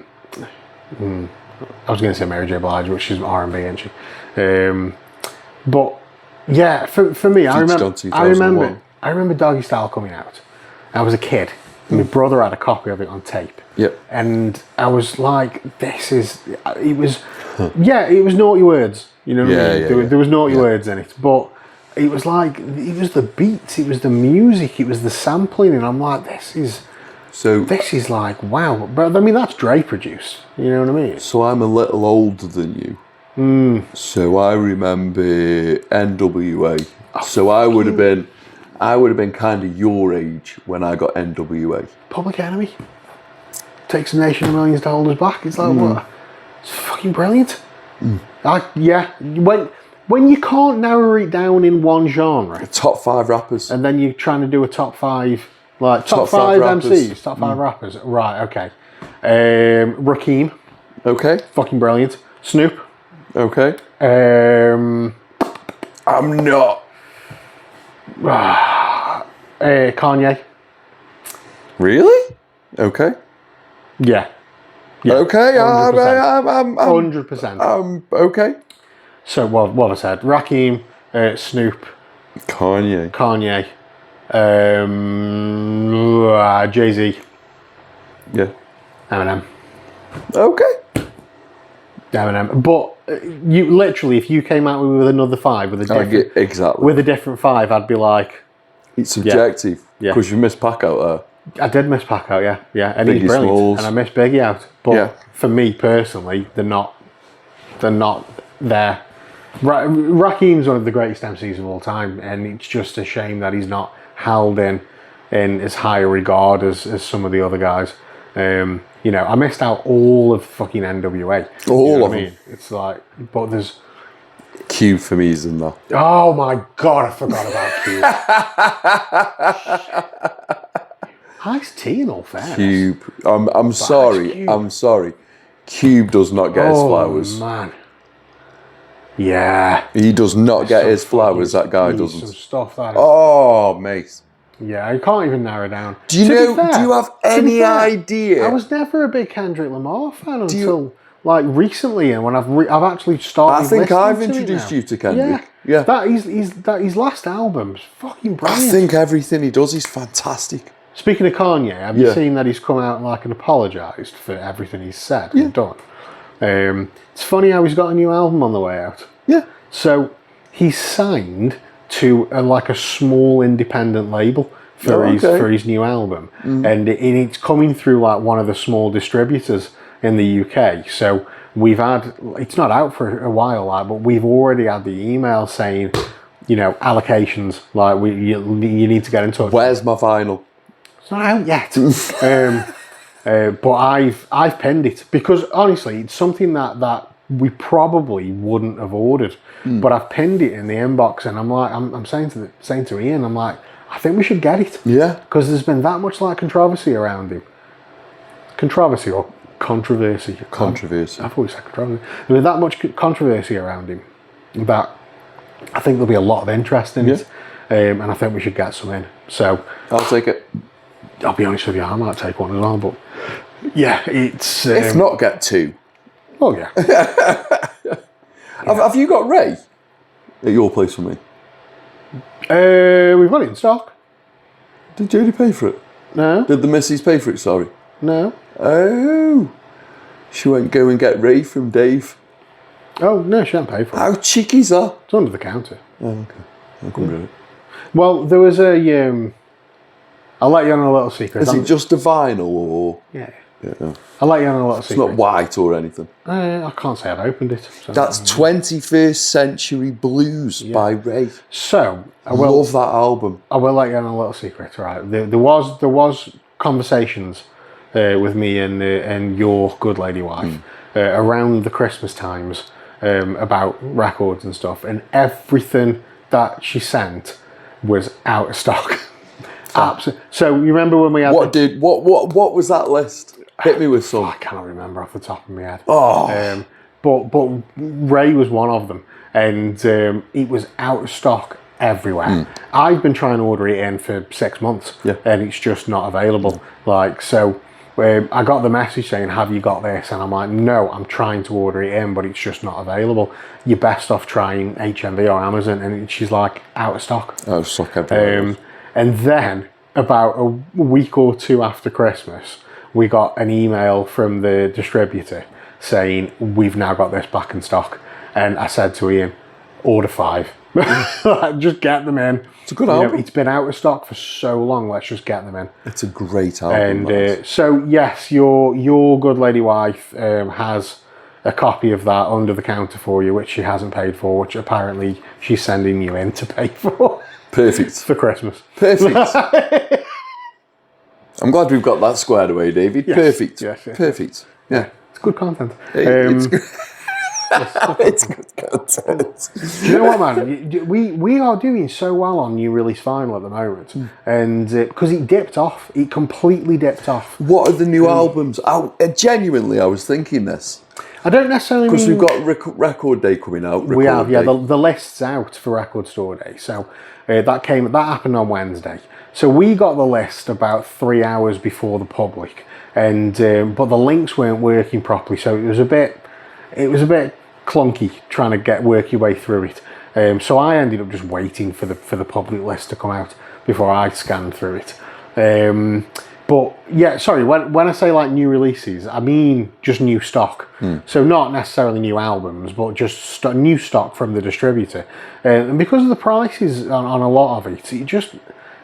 was going to say Mary J. Blige, but she's R&B, isn't she? But yeah, for me, I remember Doggy Style coming out. I was a kid. And my brother had a copy of it on tape. Yep. And I was like, it was naughty words. You know what I mean? There was naughty words in it. But it was like, it was the beats, it was the music, it was the sampling. And I'm like, this is like, wow. But I mean, that's Dre produced. You know what I mean? So I'm a little older than you. So I remember NWA. So I would have been kind of your age when I got NWA. Public Enemy. Takes a nation of millions to hold us back. It's like, what? It's fucking brilliant. When you can't narrow it down in one genre. Top 5 rappers. And then you're trying to do a top 5, like top 5 MCs, top 5 rappers. Right, okay. Rakim. Okay. Fucking brilliant. Snoop. Okay. I'm not. Kanye. Really? Okay. Yeah. Okay. 100%. Okay. So what I said: Rakim, Snoop, Kanye, Jay-Z, yeah, Eminem. Okay. Eminem. But you literally, if you came out with another 5 with a different, with a different 5, I'd be like, it's subjective. Because you missed Pac out there. I did miss Pac out, yeah, and Biggie he's brilliant, Smalls. and I miss Biggie out. But for me personally, they're not there. Rakim's one of the greatest MCs of all time, and it's just a shame that he's not held in as high a regard as some of the other guys. I missed out all of fucking NWA. All of them. It's like, but there's Cube for me is in that. Oh my god, I forgot about Cube. Ice-T in all fairness. Cube. I'm sorry. Cube does not get his flowers. Oh man. Yeah. He does not get his flowers, that guy doesn't. Some stuff that is. Oh, mate. Yeah, I can't even narrow down. Do you have any idea? I was never a big Kendrick Lamar fan until like recently, and when I've actually started. I think I've introduced you to Kendrick. Yeah. That his last album's fucking brilliant. I think everything he does is fantastic. Speaking of Kanye, have you seen that he's come out and apologised for everything he's said and done? It's funny how he's got a new album on the way out. Yeah. So he's signed to a small independent label for his new album, and it's coming through one of the small distributors in the UK. So it's not out for a while, but we've already had the email saying, allocations, you need to get in touch. Where's my vinyl? It's not out yet. But I've pinned it because honestly, it's something that we probably wouldn't have ordered. But I've pinned it in the inbox, and I'm like, I'm saying to Ian, I'm like, I think we should get it. Yeah. Because there's been that much controversy around him. Controversy or controversy? Controversy. I've always said controversy. There's been that much controversy around him that I think there'll be a lot of interest in it, and I think we should get some in. So I'll take it. I'll be honest with you, I might take one as well, but yeah, it's... if not, get 2. Oh, yeah. Have you got Ray at your place for me? We've got it in stock. Did Jodie pay for it? No. Did the missus pay for it, sorry? No. Oh. She won't go and get Ray from Dave. Oh, no, she didn't pay for it. How cheeky is that? It's under the counter. Oh, okay. I couldn't get it. Well, there was a... I'll let you on a little secret. Is it just a vinyl or...? Yeah. I'll let you on a little secret. It's not white or anything. I can't say I've opened it. So. That's 21st Century Blues by Ray. So, I love that album. I will let you on a little secret, right? There was conversations with me and your good lady wife around the Christmas times about records and stuff, and everything that she sent was out of stock. Absolutely. So you remember when we had what was that list? Hit me with some. I cannot remember off the top of my head. Oh. But Ray was one of them, and it was out of stock everywhere. I've been trying to order it in for 6 months, and it's just not available. Like, so I got the message saying, have you got this? And I'm like, no, I'm trying to order it in, but it's just not available. You're best off trying HMV or Amazon. And she's like, out of stock. Out of stock everywhere. And then about a week or two after Christmas, we got an email from the distributor saying, we've now got this back in stock. And I said to Ian, order 5. Just get them in. It's a good album. It's been out of stock for so long. Let's just get them in. It's a great album. And so yes, your good lady wife has a copy of that under the counter for you, which she hasn't paid for, which apparently she's sending you in to pay for. Perfect. For Christmas. Perfect. I'm glad we've got that squared away, David. Yes. Perfect. Yes. Perfect. Yeah. It's good content. It's good. It's good content. Do you know what, man? We are doing so well on new release vinyl at the moment, and because it dipped off, it completely dipped off. What are the new albums? Genuinely, I was thinking this. I don't necessarily because we've got Record Day coming out. We have, yeah. The list's out for Record Store Day, so that happened on Wednesday. So we got the list about 3 hours before the public, and but the links weren't working properly, so it was a bit clunky trying to work your way through it. So I ended up just waiting for the public list to come out before I scanned through it. But yeah, sorry, when I say like new releases, I mean just new stock. So not necessarily new albums, but just new stock from the distributor. And because of the prices on a lot of it,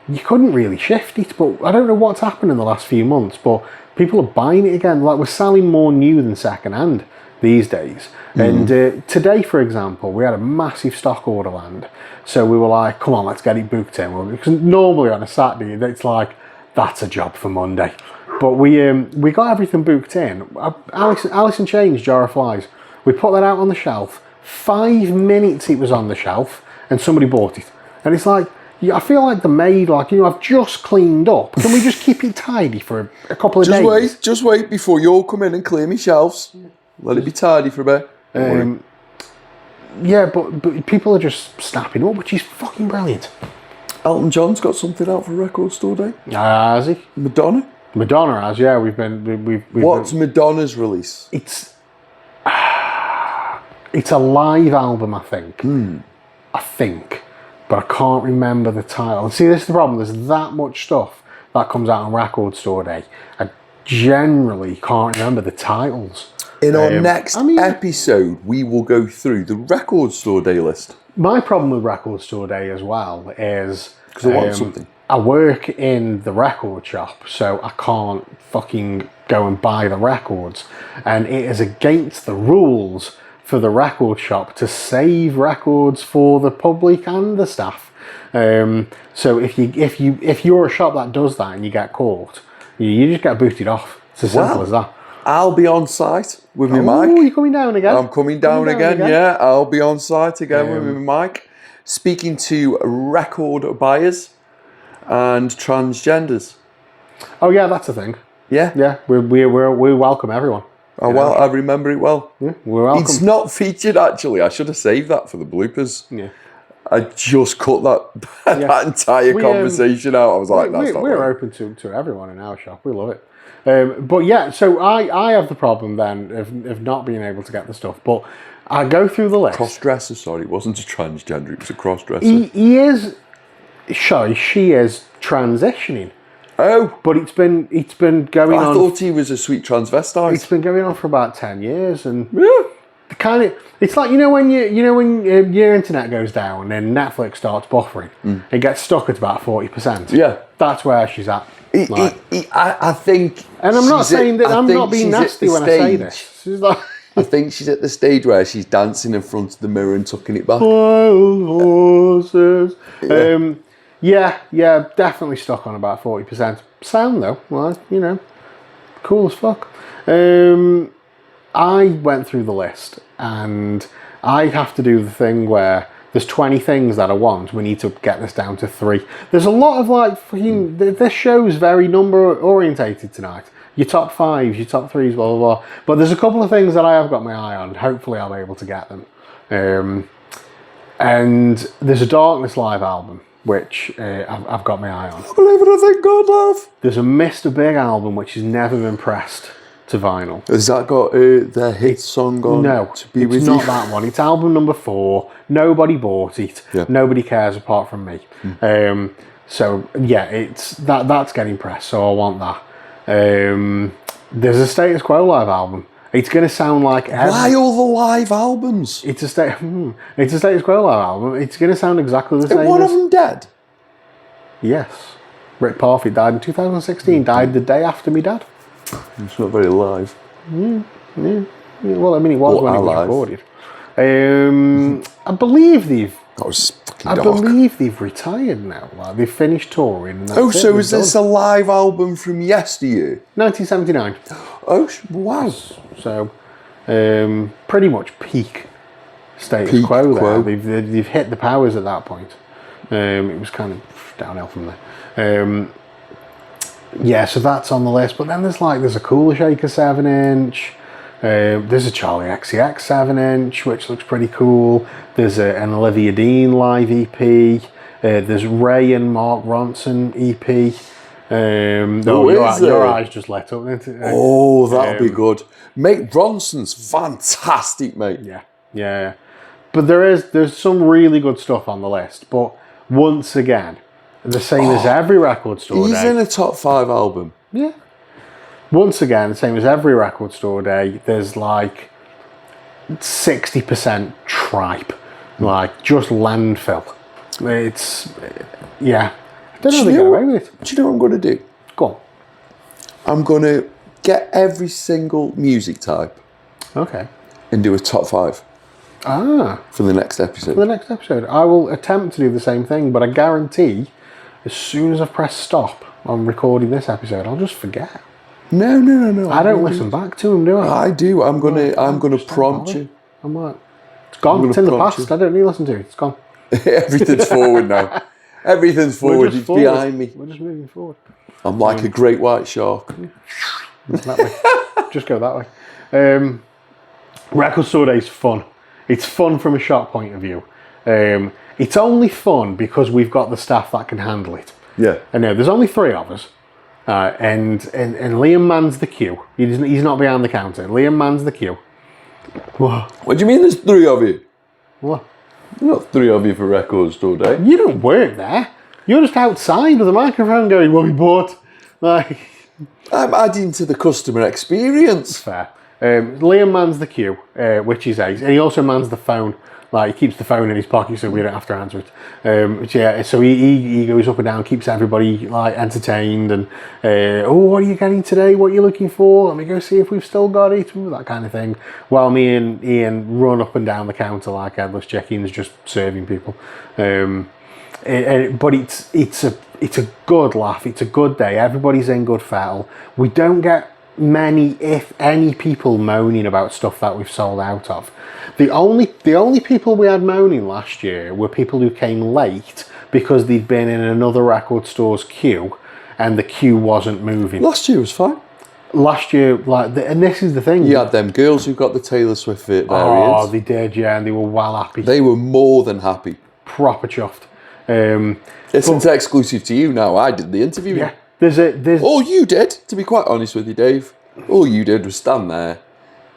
you couldn't really shift it. But I don't know what's happened in the last few months, but people are buying it again. Like, we're selling more new than second hand these days. And today, for example, we had a massive stock order land. So we were like, come on, let's get it booked in. Because normally on a Saturday, it's like, that's a job for Monday. But we got everything booked in. Alison Chain's Jar of Flies. We put that out on the shelf. 5 minutes it was on the shelf, and somebody bought it. And it's like, I feel like the maid, like, I've just cleaned up. Can we just keep it tidy for a couple of days? Just wait before you all come in and clear me shelves. Let it be tidy for a bit. Yeah, but people are just snapping up, which is fucking brilliant. Elton John's got something out for Record Store Day. Has he? Madonna has, yeah. What's Madonna's release? It's a live album, I think. I think, but I can't remember the title. See, this is the problem. There's that much stuff that comes out on Record Store Day. I generally can't remember the titles. In our next episode, we will go through the Record Store Day list. My problem with Record Store Day as well is because I want something. I work in the record shop, so I can't fucking go and buy the records, and it is against the rules for the record shop to save records for the public and the staff. So if you're a shop that does that and you get caught, you just get booted off. It's as simple as that. I'll be on site with my mic. Oh, you're coming down again? I'm coming down again, yeah. I'll be on site again with my mic, speaking to record buyers and transgenders. Oh yeah, that's a thing. Yeah? Yeah, we welcome everyone. Oh, well, I remember it well. Yeah, we're welcome. It's not featured, actually. I should have saved that for the bloopers. Yeah. I just cut that entire conversation out. I was like, that's not we're open to everyone in our shop. We love it. But yeah, so I have the problem then of not being able to get the stuff. But I go through the list. Cross-dresser, sorry. It wasn't a transgender, it was a cross-dresser. She is transitioning. Oh. But it's been going on. I thought he was a sweet transvestite. It's been going on for about 10 years. And it's like, when your internet goes down and Netflix starts buffering, it gets stuck at about 40%. Yeah. That's where she's at. I think, and I'm not saying that I'm not being nasty when I say this. She's like, I think she's at the stage where she's dancing in front of the mirror and tucking it back. Wild horses. Yeah, definitely stuck on about 40%. Sound though, well, cool as fuck. I went through the list and I have to do the thing where there's 20 things that I want. We need to get this down to 3. There's a lot of this show's very number orientated tonight. Your top 5s, your top 3s, blah, blah, blah. But there's a couple of things that I have got my eye on. Hopefully I'll be able to get them. And there's a Darkness live album, which I've got my eye on. I believe it, I thank God, love. There's a Mr. Big album, which has never been pressed to vinyl. Has that got their hit song on? No, To Be it's With not You? that one. It's album number 4. Nobody bought it. Yeah. Nobody cares apart from me. So yeah, it's that's getting pressed. So I want that. There's a Status Quo live album. It's going to sound like Why all the live albums? it's a Status Quo live album. It's going to sound exactly the Is same. one of them dead? Yes, Rick Parfitt died in 2016. Died the day after me dad. It's not very live. Yeah. Well, I mean, it was Or when it was alive. recorded. I believe they've. That was fucking I dark. believe they've retired now. Like they've finished touring. And that's Oh, it, so they're is this done. a live album from yesteryear? 1979? Oh, wow. So, pretty much peak Status Peak Quo there. Quo. They've hit the powers at that point. It was kind of downhill from there. Yeah, so that's on the list. But then there's a Cooler Shaker 7-inch. There's a Charlie XCX 7-inch, which looks pretty cool. There's an Olivia Dean live EP. There's Ray and Mark Ronson EP. Your eyes just lit up. Didn't it? Oh, that'll be good. Mate, Bronson's fantastic, mate. Yeah. But there's some really good stuff on the list. But once again, the same as every record store He's day. in a top 5 album. Yeah. Once again, the same as every record store day, there's like 60% tripe. Like, just landfill. It's, yeah. I don't know how they get away with it. Do you know what I'm going to do? Go on. I'm going to get every single music type Okay. and do a top 5 for the next episode. For the next episode, I will attempt to do the same thing, but I guarantee as soon as I press stop on recording this episode, I'll just forget. No. I don't listen back to them, do I? I do. I'm gonna prompt you. I'm like, it's gone. It's in the past. I don't need to listen to it. It's gone. Everything's forward now. Everything's forward. It's forward. behind me. We're just moving forward. I'm like a great white shark. That way. Just go that way. Record store day's fun. It's fun from a shop point of view. It's only fun because we've got the staff that can handle it. Yeah. I know there's only 3 of us, and Liam mans the queue. He's not behind the counter. Liam mans the queue. What? What do you mean there's 3 of you? What? There's not 3 of you for record store day. You don't work there. You're just outside with a microphone going, "What we bought?" Like, I'm adding to the customer experience. fair. Liam mans the queue, which is ace, and he also mans the phone. Like, he keeps the phone in his pocket so we don't have to answer it. So he goes up and down, keeps everybody like entertained, and what are you getting today? What are you looking for? Let me go see if we've still got it, that kind of thing. While me and Ian run up and down the counter like headless chickens, just serving people. But it's a good laugh. It's a good day. Everybody's in good fettle. We don't get many, if any, people moaning about stuff that we've sold out of. The only people we had moaning last year were people who came late because they'd been in another record store's queue and the queue wasn't moving. Last year was fine. Last year, and this is the thing. You had them girls who got the Taylor Swift variant. Oh, they did, yeah, and they were well happy. They were more than happy. Proper chuffed. It's exclusive to you now. I did the interview. Yeah, there's. All you did, to be quite honest with you, Dave, all you did was stand there,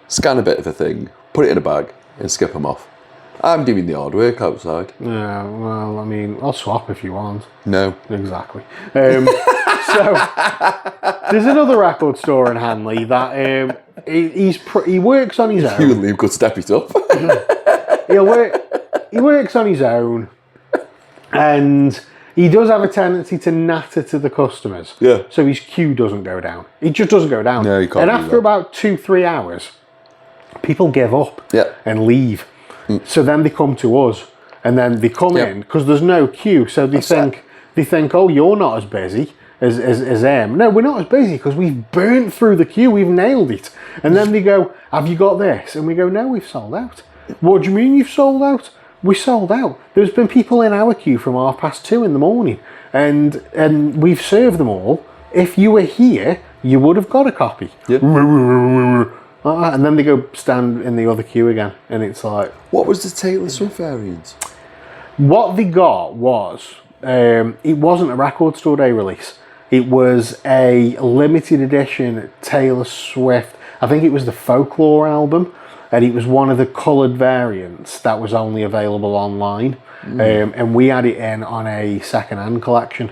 scan a bit of a thing, put it in a bag, and skip them off. I'm doing the hard work outside. Yeah, well, I mean, I'll swap if you want. No. Exactly. So there's another record store in Hanley that he works on his own. You and Liam could step it up. He works on his own, and he does have a tendency to natter to the customers. Yeah. So his queue doesn't go down. It just doesn't go down. No, you can't And do after that. about 2-3 hours, people give up and leave. So then they come to us, and then they come in because there's no queue. So they think, oh, you're not as busy as them. No, we're not as busy because we've burnt through the queue. We've nailed it. And then they go, have you got this? And we go, no, we've sold out. What do you mean you've sold out? We sold out. There's been people in our queue from 2:30 in the morning, and we've served them all. If you were here, you would have got a copy. Yep. And then they go stand in the other queue again, and it's like, What was the Taylor Swift variant? What they got was, it wasn't a record store day release. It was a limited edition Taylor Swift, I think it was the Folklore album, and it was one of the coloured variants that was only available online. And we had it in on a second-hand collection.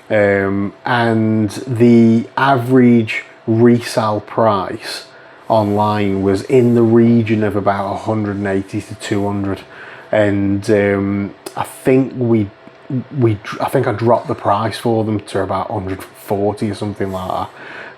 And the average resale price online was in the region of about 180 to 200. And I think I think I dropped the price for them to about 140 or something like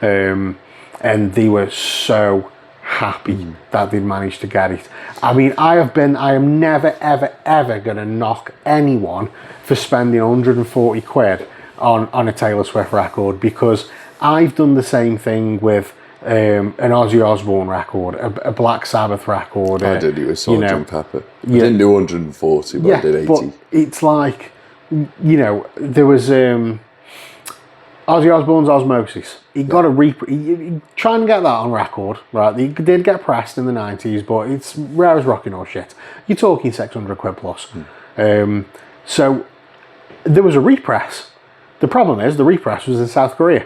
that. And they were so happy that they'd managed to get it. I mean, I am never, ever, ever going to knock anyone for spending 140 quid on a Taylor Swift record, because I've done the same thing with an Ozzy Osbourne record, a Black Sabbath record. I did it with Sgt. Pepper. I didn't do 140, but I did 80. But it's like, there was Ozzy Osbourne's Osmosis. He got a trying to get that on record, right? He did get pressed in the 90s, but it's rare as rocking or shit. You're talking 600 quid plus. So there was a repress. The problem is the repress was in South Korea.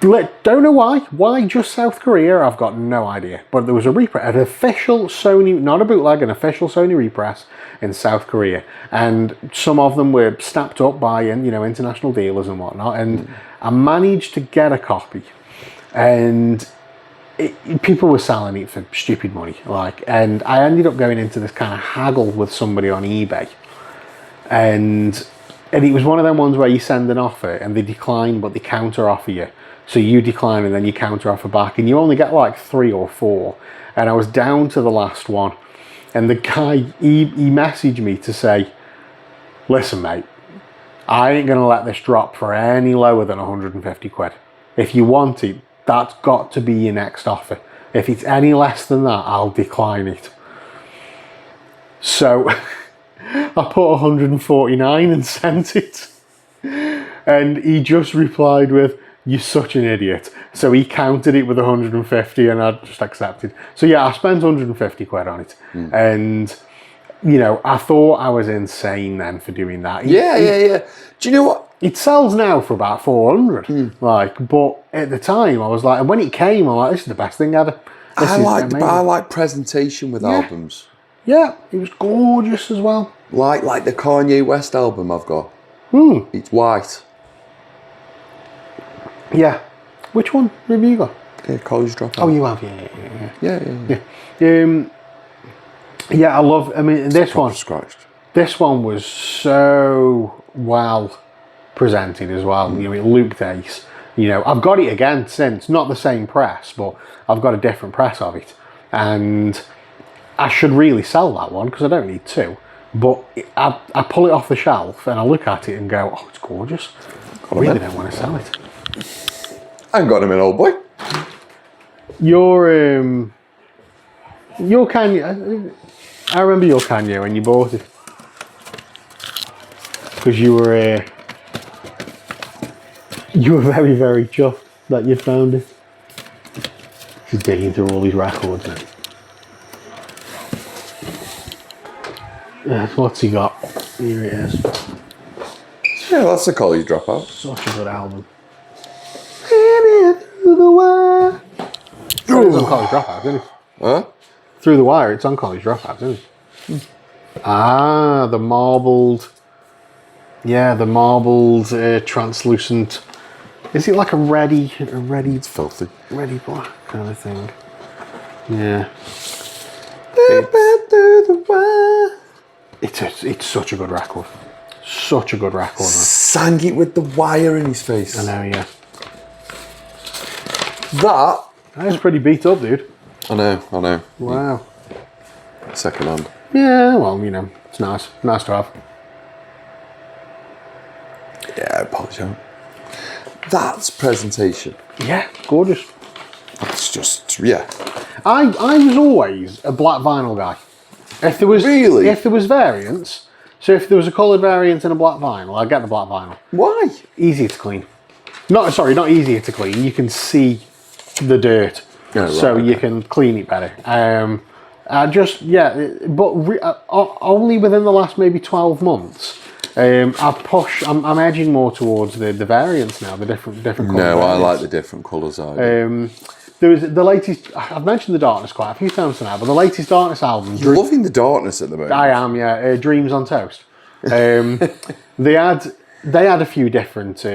Don't know why. Why just South Korea? I've got no idea. But there was a repress, an official Sony, not a bootleg, an official Sony repress in South Korea. And some of them were snapped up by, international dealers and whatnot. And I managed to get a copy. And people were selling it for stupid money. And I ended up going into this kind of haggle with somebody on eBay. And it was one of them ones where you send an offer and they decline, but they counter offer you. So you decline and then you counter offer back, and you only get like 3 or 4. And I was down to the last one, and the guy, he messaged me to say, listen mate, I ain't going to let this drop for any lower than 150 quid. If you want it, that's got to be your next offer. If it's any less than that, I'll decline it. So I put 149 and sent it. And he just replied with, you're such an idiot. So he counted it with 150 and I just accepted. So yeah, I spent 150 quid on it. And, I thought I was insane then for doing that. Yeah. Do you know what? It sells now for about 400. But at the time I was like, and when it came, I'm like, this is the best thing ever. I like presentation with albums. Yeah, it was gorgeous as well. Like the Kanye West album I've got. It's white. Yeah. Which one have you got? Yeah, College Dropout. Oh, you have, yeah. Yeah, this one. Scratched. This one was so well presented as well. It looked ace. I've got it again since, not the same press, but I've got a different press of it. And I should really sell that one because I don't need 2. But I pull it off the shelf and I look at it and go, oh, it's gorgeous. I really don't want to sell it. I got him in, old boy. Your Kanye, I remember your Kanye when you bought it. Because you were very, very chuffed that you'd found it. He's digging through all these records now. Yeah, what's he got? Here it is. Yeah, that's a College Dropout. Such a good album. Through the wire. It's on College Dropout, isn't it? Huh? Through the Wire, it's on College Dropout, isn't it? Ah, the marbled. Yeah, the marbled translucent. Is it like a ready? It's filthy. Ready black kind of thing. Yeah. It's such a good record. Such a good record, man. Sang it with the wire in his face. I know, yeah. That is pretty beat up, dude. I know. Wow. Second hand. Yeah, well, it's nice. Nice to have. Yeah, apologize. That's presentation. Yeah, gorgeous. That's just, yeah. I was always a black vinyl guy. If there was variants, so if there was a coloured variant and a black vinyl, I'd get the black vinyl. Why? Easier to clean. Not easier to clean. You can see the dirt, so you can clean it better. Only within the last maybe 12 months. I'm edging more towards the variants now, the different colour No, I variants. like the different colours. I do. There was the latest. I've mentioned the Darkness quite a few times tonight, but the latest Darkness album. You're loving the darkness at the moment. I am, yeah. Dreams on Toast. They had a few different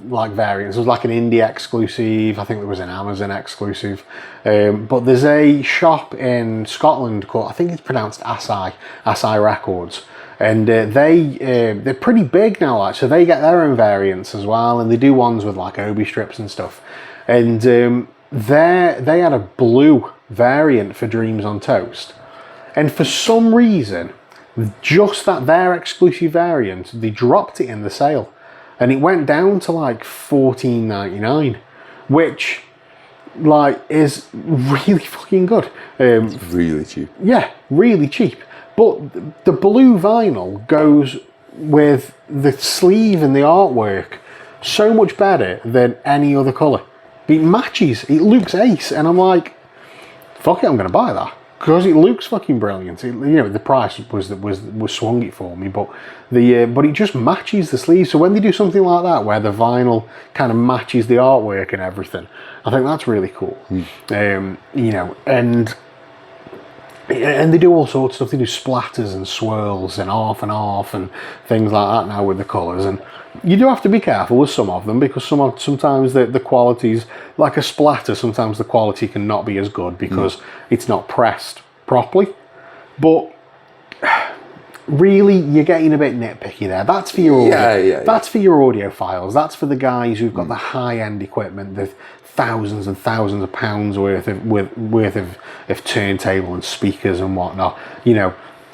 like variants. There was like an indie exclusive. I think there was an Amazon exclusive. But there's a shop in Scotland called, I think it's pronounced Asai Records, and they're pretty big now. Like, so they get their own variants as well, and they do ones with like Obi strips and stuff. And they had a blue variant for Dreams on Toast, and for some reason, just their exclusive variant, they dropped it in the sale, and it went down to like $14.99, which like is really fucking good. It's really cheap. Yeah, really cheap. But the blue vinyl goes with the sleeve and the artwork so much better than any other colour. It matches. It looks ace, and I'm like, fuck it, I'm gonna buy that because it looks fucking brilliant. The price was swung it for me, but it just matches the sleeve. So when they do something like that, where the vinyl kind of matches the artwork and everything, I think that's really cool. And they do all sorts of stuff. They do splatters and swirls and half and things like that now with the colours. And you do have to be careful with some of them, because sometimes the quality's like a splatter. Sometimes the quality can not be as good because it's not pressed properly. But really, you're getting a bit nitpicky there. That's for your audio. That's for your audiophiles. That's for the guys who've got the high-end equipment, the thousands and thousands of pounds worth of turntable and speakers and whatnot.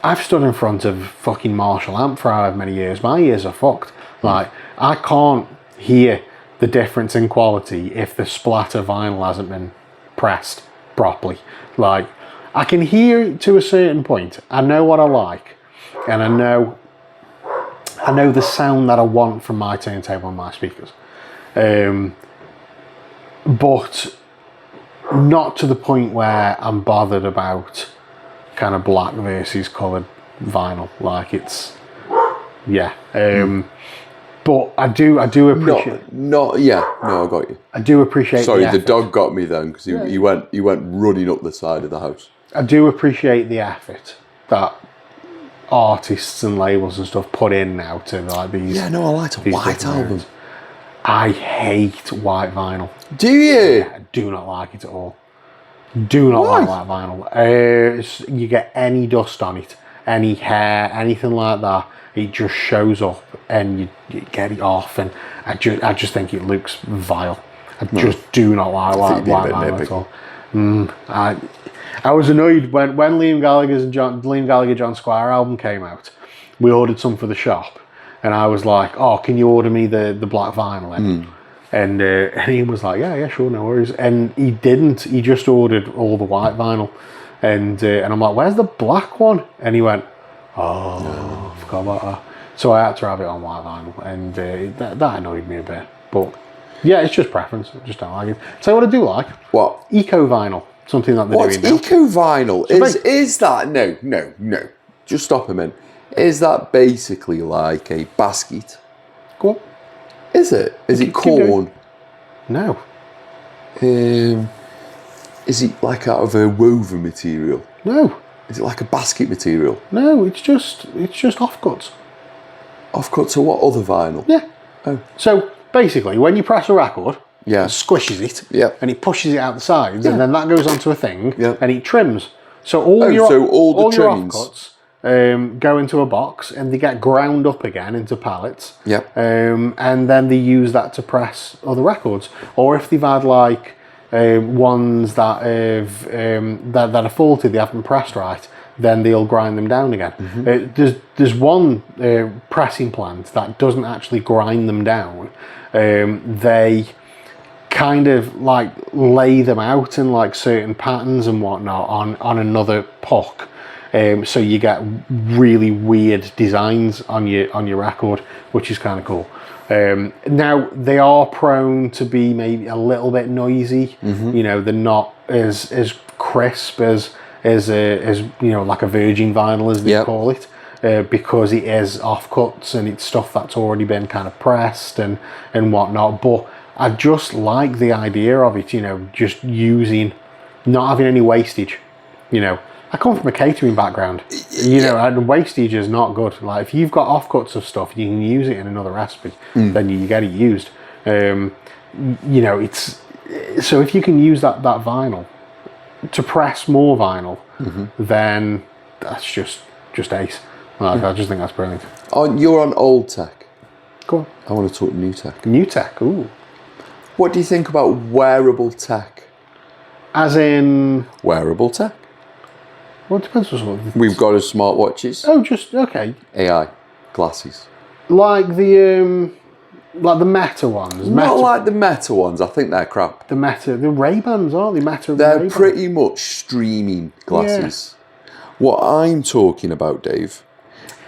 I've stood in front of fucking Marshall amp for however many years. My ears are fucked. Like, I can't hear the difference in quality if the splatter vinyl hasn't been pressed properly. Like, I can hear it to a certain point. I know what I like, and I know the sound that I want from my turntable and my speakers. But not to the point where I'm bothered about kind of black versus coloured vinyl. Like, it's, yeah. But I do appreciate. No, I got you. I do appreciate. Sorry, the dog got me then, because he went running up the side of the house. I do appreciate the effort that artists and labels and stuff put in now to like these. Yeah, no, I like a white album. Areas. I hate white vinyl. Do you? Yeah, I do not like it at all. Do not like white vinyl. You get any dust on it, any hair, anything like that, it just shows up, and you get it off, and I just think it looks vile. I just do not like white vinyl at all. I was annoyed when Liam Gallagher John Squire album came out. We ordered some for the shop, and I was like, "Oh, can you order me the black vinyl?" And he was like, "Yeah, sure, no worries." And he didn't. He just ordered all the white vinyl, and I'm like, "Where's the black one?" And he went, "Oh, I forgot about that." So I had to have it on white vinyl, and that annoyed me a bit. But yeah, it's just preference. I just don't like it. So what I do like? What? Eco vinyl. Something that they're doing now. What's eco vinyl? Is that no? Just stop a minute. Is that basically like a basket? Go on. Is it? Is it corn? No. Is it like out of a woven material? No. Is it like a basket material? No, it's just offcuts. Offcut to what other vinyl? Yeah. Oh. So basically, when you press a record, yeah, it squishes it, and it pushes it out the sides, and then that goes onto a thing, and it trims. So all the offcuts go into a box, and they get ground up again into pallets. And then they use that to press other records. Or if they've had like ones that are faulty, they haven't been pressed right, then they'll grind them down again. There's one pressing plant that doesn't actually grind them down. They kind of like lay them out in like certain patterns and whatnot on another puck. So you get really weird designs on your record, which is kind of cool. Now they are prone to be maybe a little bit noisy. They're not as crisp as as like a virgin vinyl, as they Yep. call it, because it is offcuts and it's stuff that's already been kind of pressed and whatnot. But I just like the idea of it, just not having any wastage. I come from a catering background, and wastage is not good. Like, if you've got offcuts of stuff, you can use it in another recipe, then you get it used. It's so if you can use that vinyl to press more vinyl, then that's just ace. Like, I just think that's brilliant. You're on old tech. Go on. I want to talk new tech. New tech, ooh. What do you think about wearable tech? As in... Wearable tech. Well, it depends on something. We've got smartwatches. Oh, just, okay. AI. Glasses. Like the Meta ones. Not like the Meta ones. I think they're crap. The Ray-Bans, aren't they? Meta They're Ray-Bans. pretty much streaming glasses. Yeah. What I'm talking about, Dave,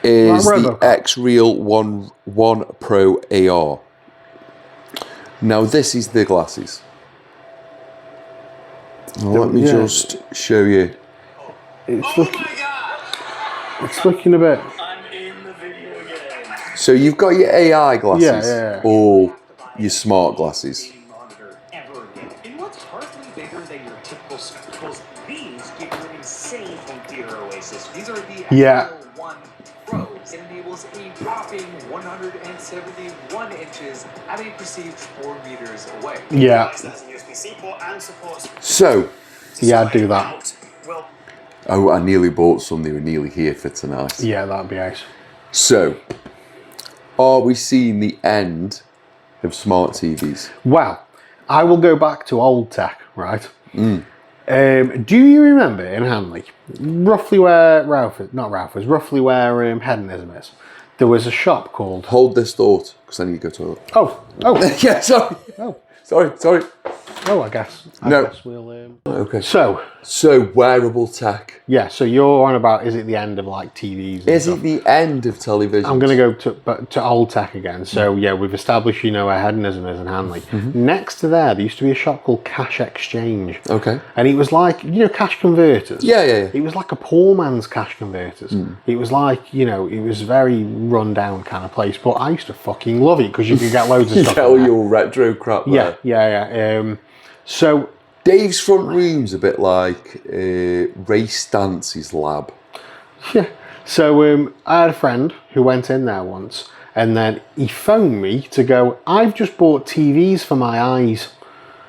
is the X-Real 1 Pro AR. Now, this is the glasses. Let me just show you. It's looking a bit... So you've got your AI glasses, yeah. or your smart glasses. And what's hardly bigger than your typical spectacles, these give you an insane home theater oasis. These are the X-Real 1 Pros. It enables a whopping 171 inches at a perceived 4 meters away. Yeah. So, yeah, I'd do that. Oh, I nearly bought some. They were nearly here for tonight. Yeah, that'd be nice. So, are we seeing the end of smart TVs? Well, I will go back to old tech, right? Do you remember in Hanley, roughly where roughly where Hedonism is? There was a shop called... Hold this thought, because I need to go to the toilet. Oh. Yeah, sorry. Oh. Sorry. Oh, I guess we'll... Okay. So wearable tech. Yeah, so you're on about, is it the end of like TVs? Is it the end of television? I'm going to go to old tech again. So yeah, we've established where Hedonism is in Hanley. Next to there used to be a shop called Cash Exchange. Okay. And it was like, cash converters. Yeah. It was like a poor man's cash converters. It was like, it was a very run down kind of place. But I used to fucking love it because you could get loads of stuff. All your retro crap there. Yeah. So Dave's front room's a bit like Ray Stance's lab. Yeah. So I had a friend who went in there once, and then he phoned me to go, I've just bought TVs for my eyes.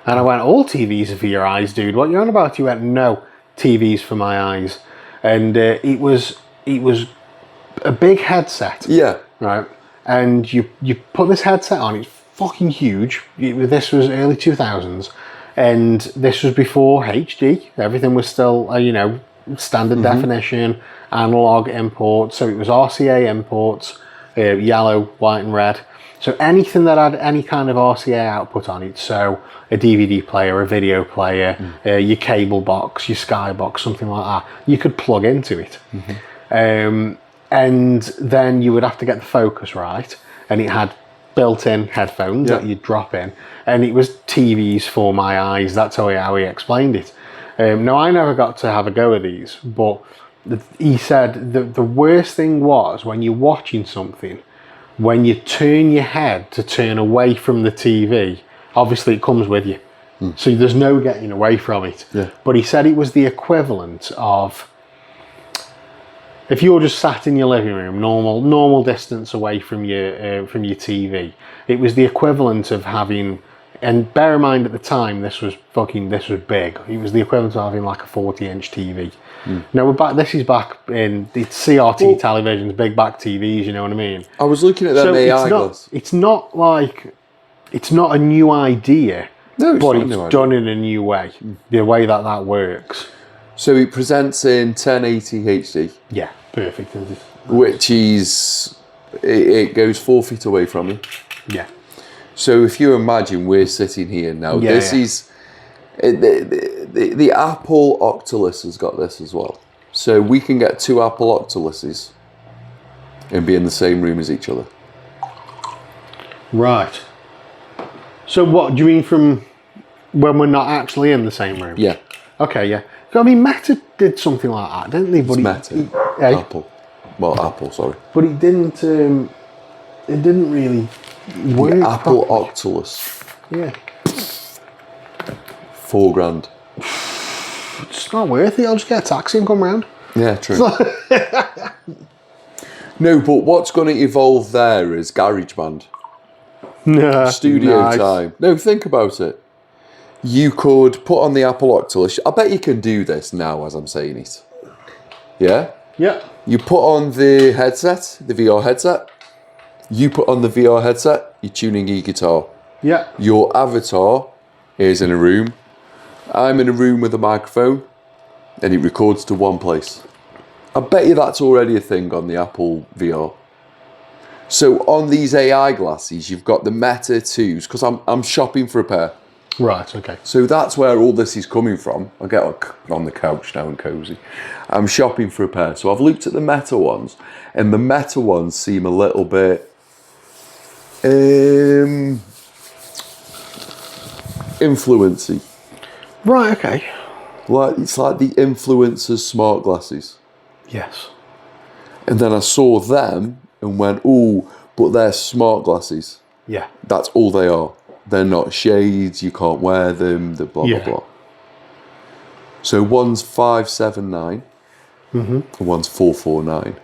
And I went, all TVs are for your eyes, dude. What are you on about? He went, no, TVs for my eyes. And it was a big headset. Yeah. Right. And you put this headset on, it's fucking huge. This was early 2000s. And this was before HD. Everything was still, standard definition, analog imports. So it was RCA imports, yellow, white and red. So anything that had any kind of RCA output on it, so a DVD player, a video player, your cable box, your Sky box, something like that, you could plug into it. And then you would have to get the focus right. And it had built-in headphones that you'd drop in, and it was TVs for my eyes. That's how he explained it. Now, I never got to have a go at these, but he said the worst thing was when you're watching something, when you turn your head to turn away from the TV, obviously it comes with you. So there's no getting away from it. But he said it was the equivalent of, if you're just sat in your living room, normal distance away from your TV, it was the equivalent of having, and bear in mind at the time this was big. It was the equivalent of having like a 40-inch TV. Now this is back in CRT televisions, big back TVs. You know what I mean? I was looking at them AI glass. It's not a new idea, but it's done in a new way. The way that works. So it presents in 1080 HD. Yeah, perfect. Which is, it goes 4 feet away from you. Yeah. So if you imagine we're sitting here now, this is, the Apple Oculus has got this as well. So we can get 2 Apple Oculuses and be in the same room as each other. Right. So what do you mean from when we're not actually in the same room? Yeah. Okay, yeah. So, I mean, Meta did something like that, didn't they? But Meta. eh? Apple. Well, Apple, sorry. But it didn't. It didn't really work. The Apple properly. Oculus. Yeah. $4,000. It's not worth it. I'll just get a taxi and come round. Yeah, true. No, but what's going to evolve there is GarageBand. No. Studio time. No, think about it. You could put on the Apple Oculus. I bet you can do this now as I'm saying it. Yeah? Yeah. You put on the headset, the VR headset. You put on the VR headset, you're tuning your guitar. Yeah. Your avatar is in a room. I'm in a room with a microphone, and it records to one place. I bet you that's already a thing on the Apple VR. So on these AI glasses, you've got the Meta 2s, because I'm shopping for a pair. Right, okay. So that's where all this is coming from. I'll get on the couch now and cozy. I'm shopping for a pair. So I've looked at the Meta ones, and the Meta ones seem a little bit influency. Right, okay. Like it's like the influencers' smart glasses. Yes. And then I saw them and went, "Ooh, but they're smart glasses. Yeah. That's all they are. They're not shades. You can't wear them. The blah blah blah." So one's 579, and one's 449.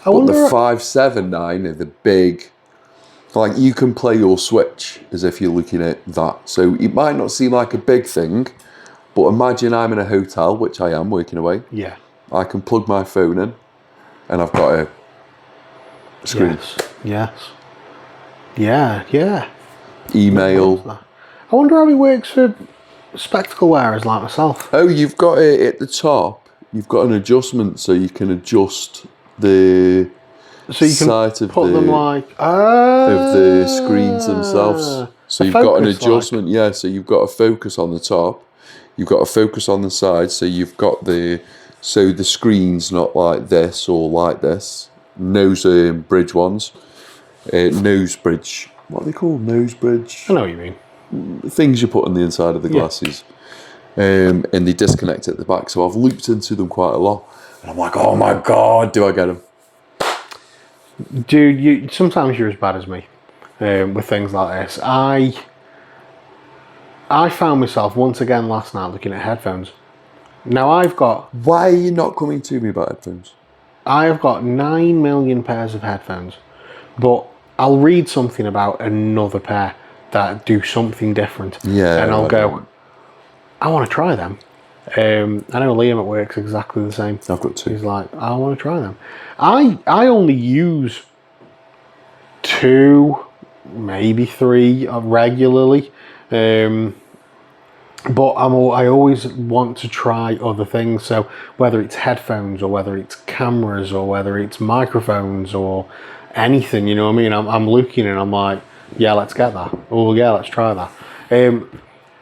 But the 579 are the big. Like you can play your Switch as if you're looking at that. So it might not seem like a big thing, but imagine I'm in a hotel, which I am working away. Yeah. I can plug my phone in, and I've got a screen. Yes. Yeah, yeah. Email. I wonder how it works for spectacle wearers like myself. Oh, you've got it at the top. You've got an adjustment, so you can adjust the sight of them like of the screens themselves. So you've got an adjustment, yeah. So you've got a focus on the top. You've got a focus on the side. So you've got the screen's not like this or like this. Nose bridge ones. Nose bridge. What are they called? Nose bridge. I know what you mean. Things you put on the inside of the glasses. And they disconnect at the back. So I've looped into them quite a lot. And I'm like, oh my God, do I get them? Dude, sometimes you're as bad as me with things like this. I found myself once again last night looking at headphones. Now Why are you not coming to me about headphones? I have got 9 million pairs of headphones, but I'll read something about another pair that do something different. Yeah. And I'll go, I want to try them. I know Liam at work's exactly the same. I've got 2. He's like, I want to try them. I only use 2, maybe 3 regularly. But I always want to try other things. So whether it's headphones or whether it's cameras or whether it's microphones or anything, you know what I mean? I'm looking and I'm like, yeah, let's get that. Oh yeah, let's try that.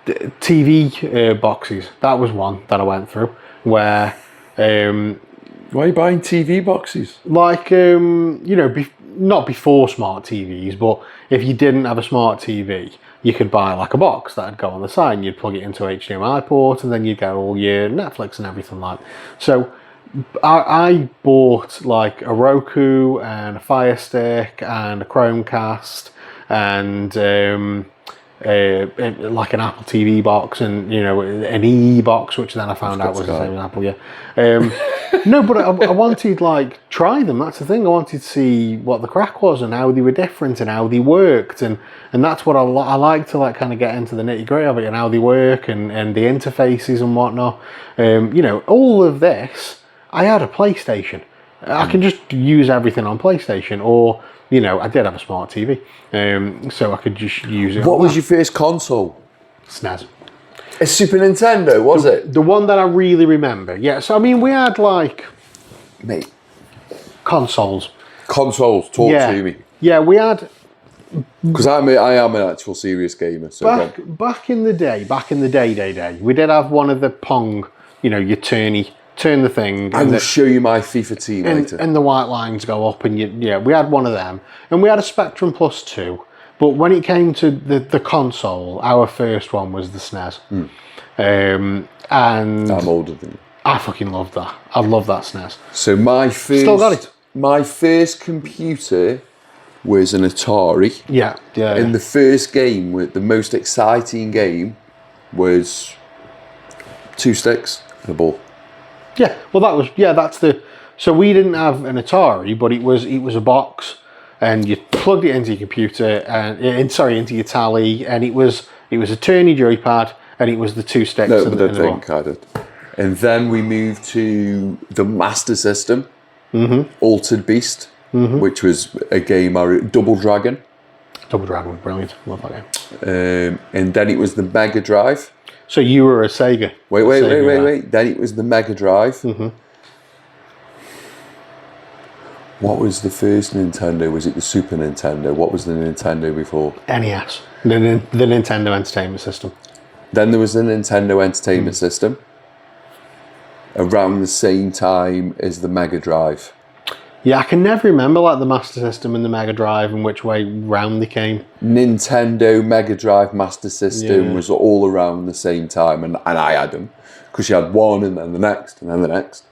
TV boxes. That was one that I went through where. Why are you buying TV boxes? Like not before smart TVs, but if you didn't have a smart TV, you could buy like a box that'd go on the side and you'd plug it into HDMI port and then you'd get all your Netflix and everything like that. So I bought like a Roku and a Fire Stick and a Chromecast and like an Apple TV box and an E box, which then I found out was the same as Apple. No, but I wanted like try them. That's the thing. I wanted to see what the crack was and how they were different and how they worked, and that's what I like to like kind of get into the nitty gritty of it and how they work and the interfaces and whatnot. All of this. I had a PlayStation. I can just use everything on PlayStation, or I did have a smart TV, so I could just use it. What was your first console? SNES. A Super Nintendo, was it? The one that I really remember. Yeah. So I mean, we had like, mate, consoles. Talk to me. Yeah, we had. Because I am an actual serious gamer. So back in the day, we did have one of the Pong. Your turn the thing. I will show you my FIFA team later. And the white lines go up, and we had one of them, and we had a Spectrum Plus 2. But when it came to the console, our first one was the SNES. And I'm older than you. I fucking loved that. I love that SNES. So my first, Still got it. My first computer was an Atari. Yeah. And the first game, the most exciting game, was 2 sticks and a ball. Yeah, well, that's the. So we didn't have an Atari, but it was a box, and you plugged it into your computer into your tally, and it was a turny joypad, and it was the 2 sticks. No, and but I the ball. think I did. And then we moved to the Master System, Altered Beast, which was a game, Double Dragon. Double Dragon, brilliant, love that game. And then it was the Mega Drive. So you were a Sega. Wait. Then it was the Mega Drive. What was the first Nintendo? Was it the Super Nintendo? What was the Nintendo before? NES. The Nintendo Entertainment System. Then there was the Nintendo Entertainment System. Around the same time as the Mega Drive. Yeah, I can never remember like the Master System and the Mega Drive and which way round they came. Nintendo Mega Drive Master System was all around the same time, and I had them because you had one and then the next and then the next.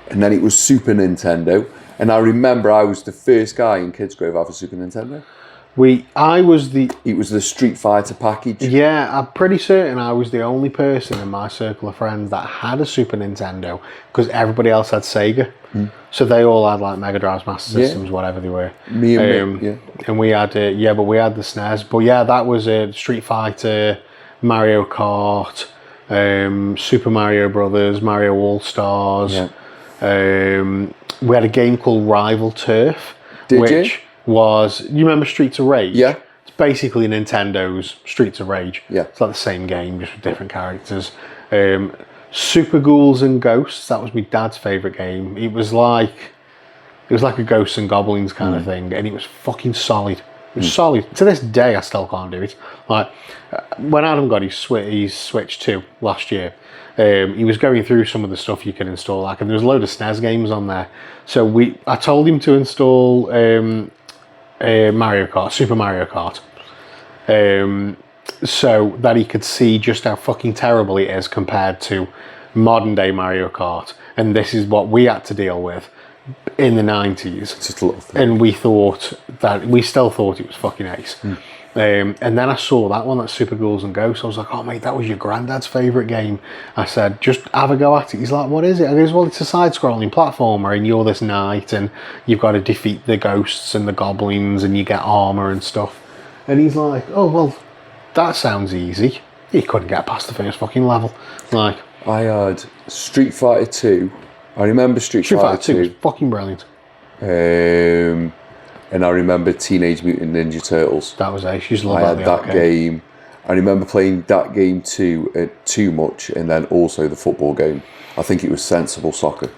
And then it was Super Nintendo, and I remember I was the first guy in Kidsgrove to have a Super Nintendo. It was the Street Fighter package. Yeah, I'm pretty certain I was the only person in my circle of friends that had a Super Nintendo because everybody else had Sega. So they all had like Mega Drives, Master Systems, whatever they were. Me and me, And we had but we had the SNES. But yeah, that was Street Fighter, Mario Kart, Super Mario Brothers, Mario All Stars. Yeah. We had a game called Rival Turf, which was, you remember Streets of Rage? Yeah. It's basically Nintendo's Streets of Rage. Yeah. It's like the same game, just with different characters. Super Ghouls and Ghosts, that was my dad's favourite game. It was like a Ghosts and Goblins kind of thing, and it was fucking solid. It was solid. To this day, I still can't do it. Like, when Adam got his Switch 2 last year, he was going through some of the stuff you can install, like, and there was a load of SNES games on there. So I told him to install Mario Kart, Super Mario Kart, so that he could see just how fucking terrible it is compared to modern day Mario Kart. And this is what we had to deal with in the 90s. Just a little thing. And we still thought it was fucking ace. And then I saw that one, that Super Ghouls and Ghosts. I was like, oh mate, that was your granddad's favourite game. I said, just have a go at it. He's like, what is it? I goes, well, it's a side-scrolling platformer and you're this knight and you've got to defeat the ghosts and the goblins and you get armour and stuff. And he's like, oh, well, that sounds easy. He couldn't get past the first fucking level. Like, I had Street Fighter 2. I remember Street Fighter 2 was fucking brilliant. And I remember Teenage Mutant Ninja Turtles. That was ace. You just love I had that game. I remember playing that game too much, and then also the football game. I think it was Sensible Soccer.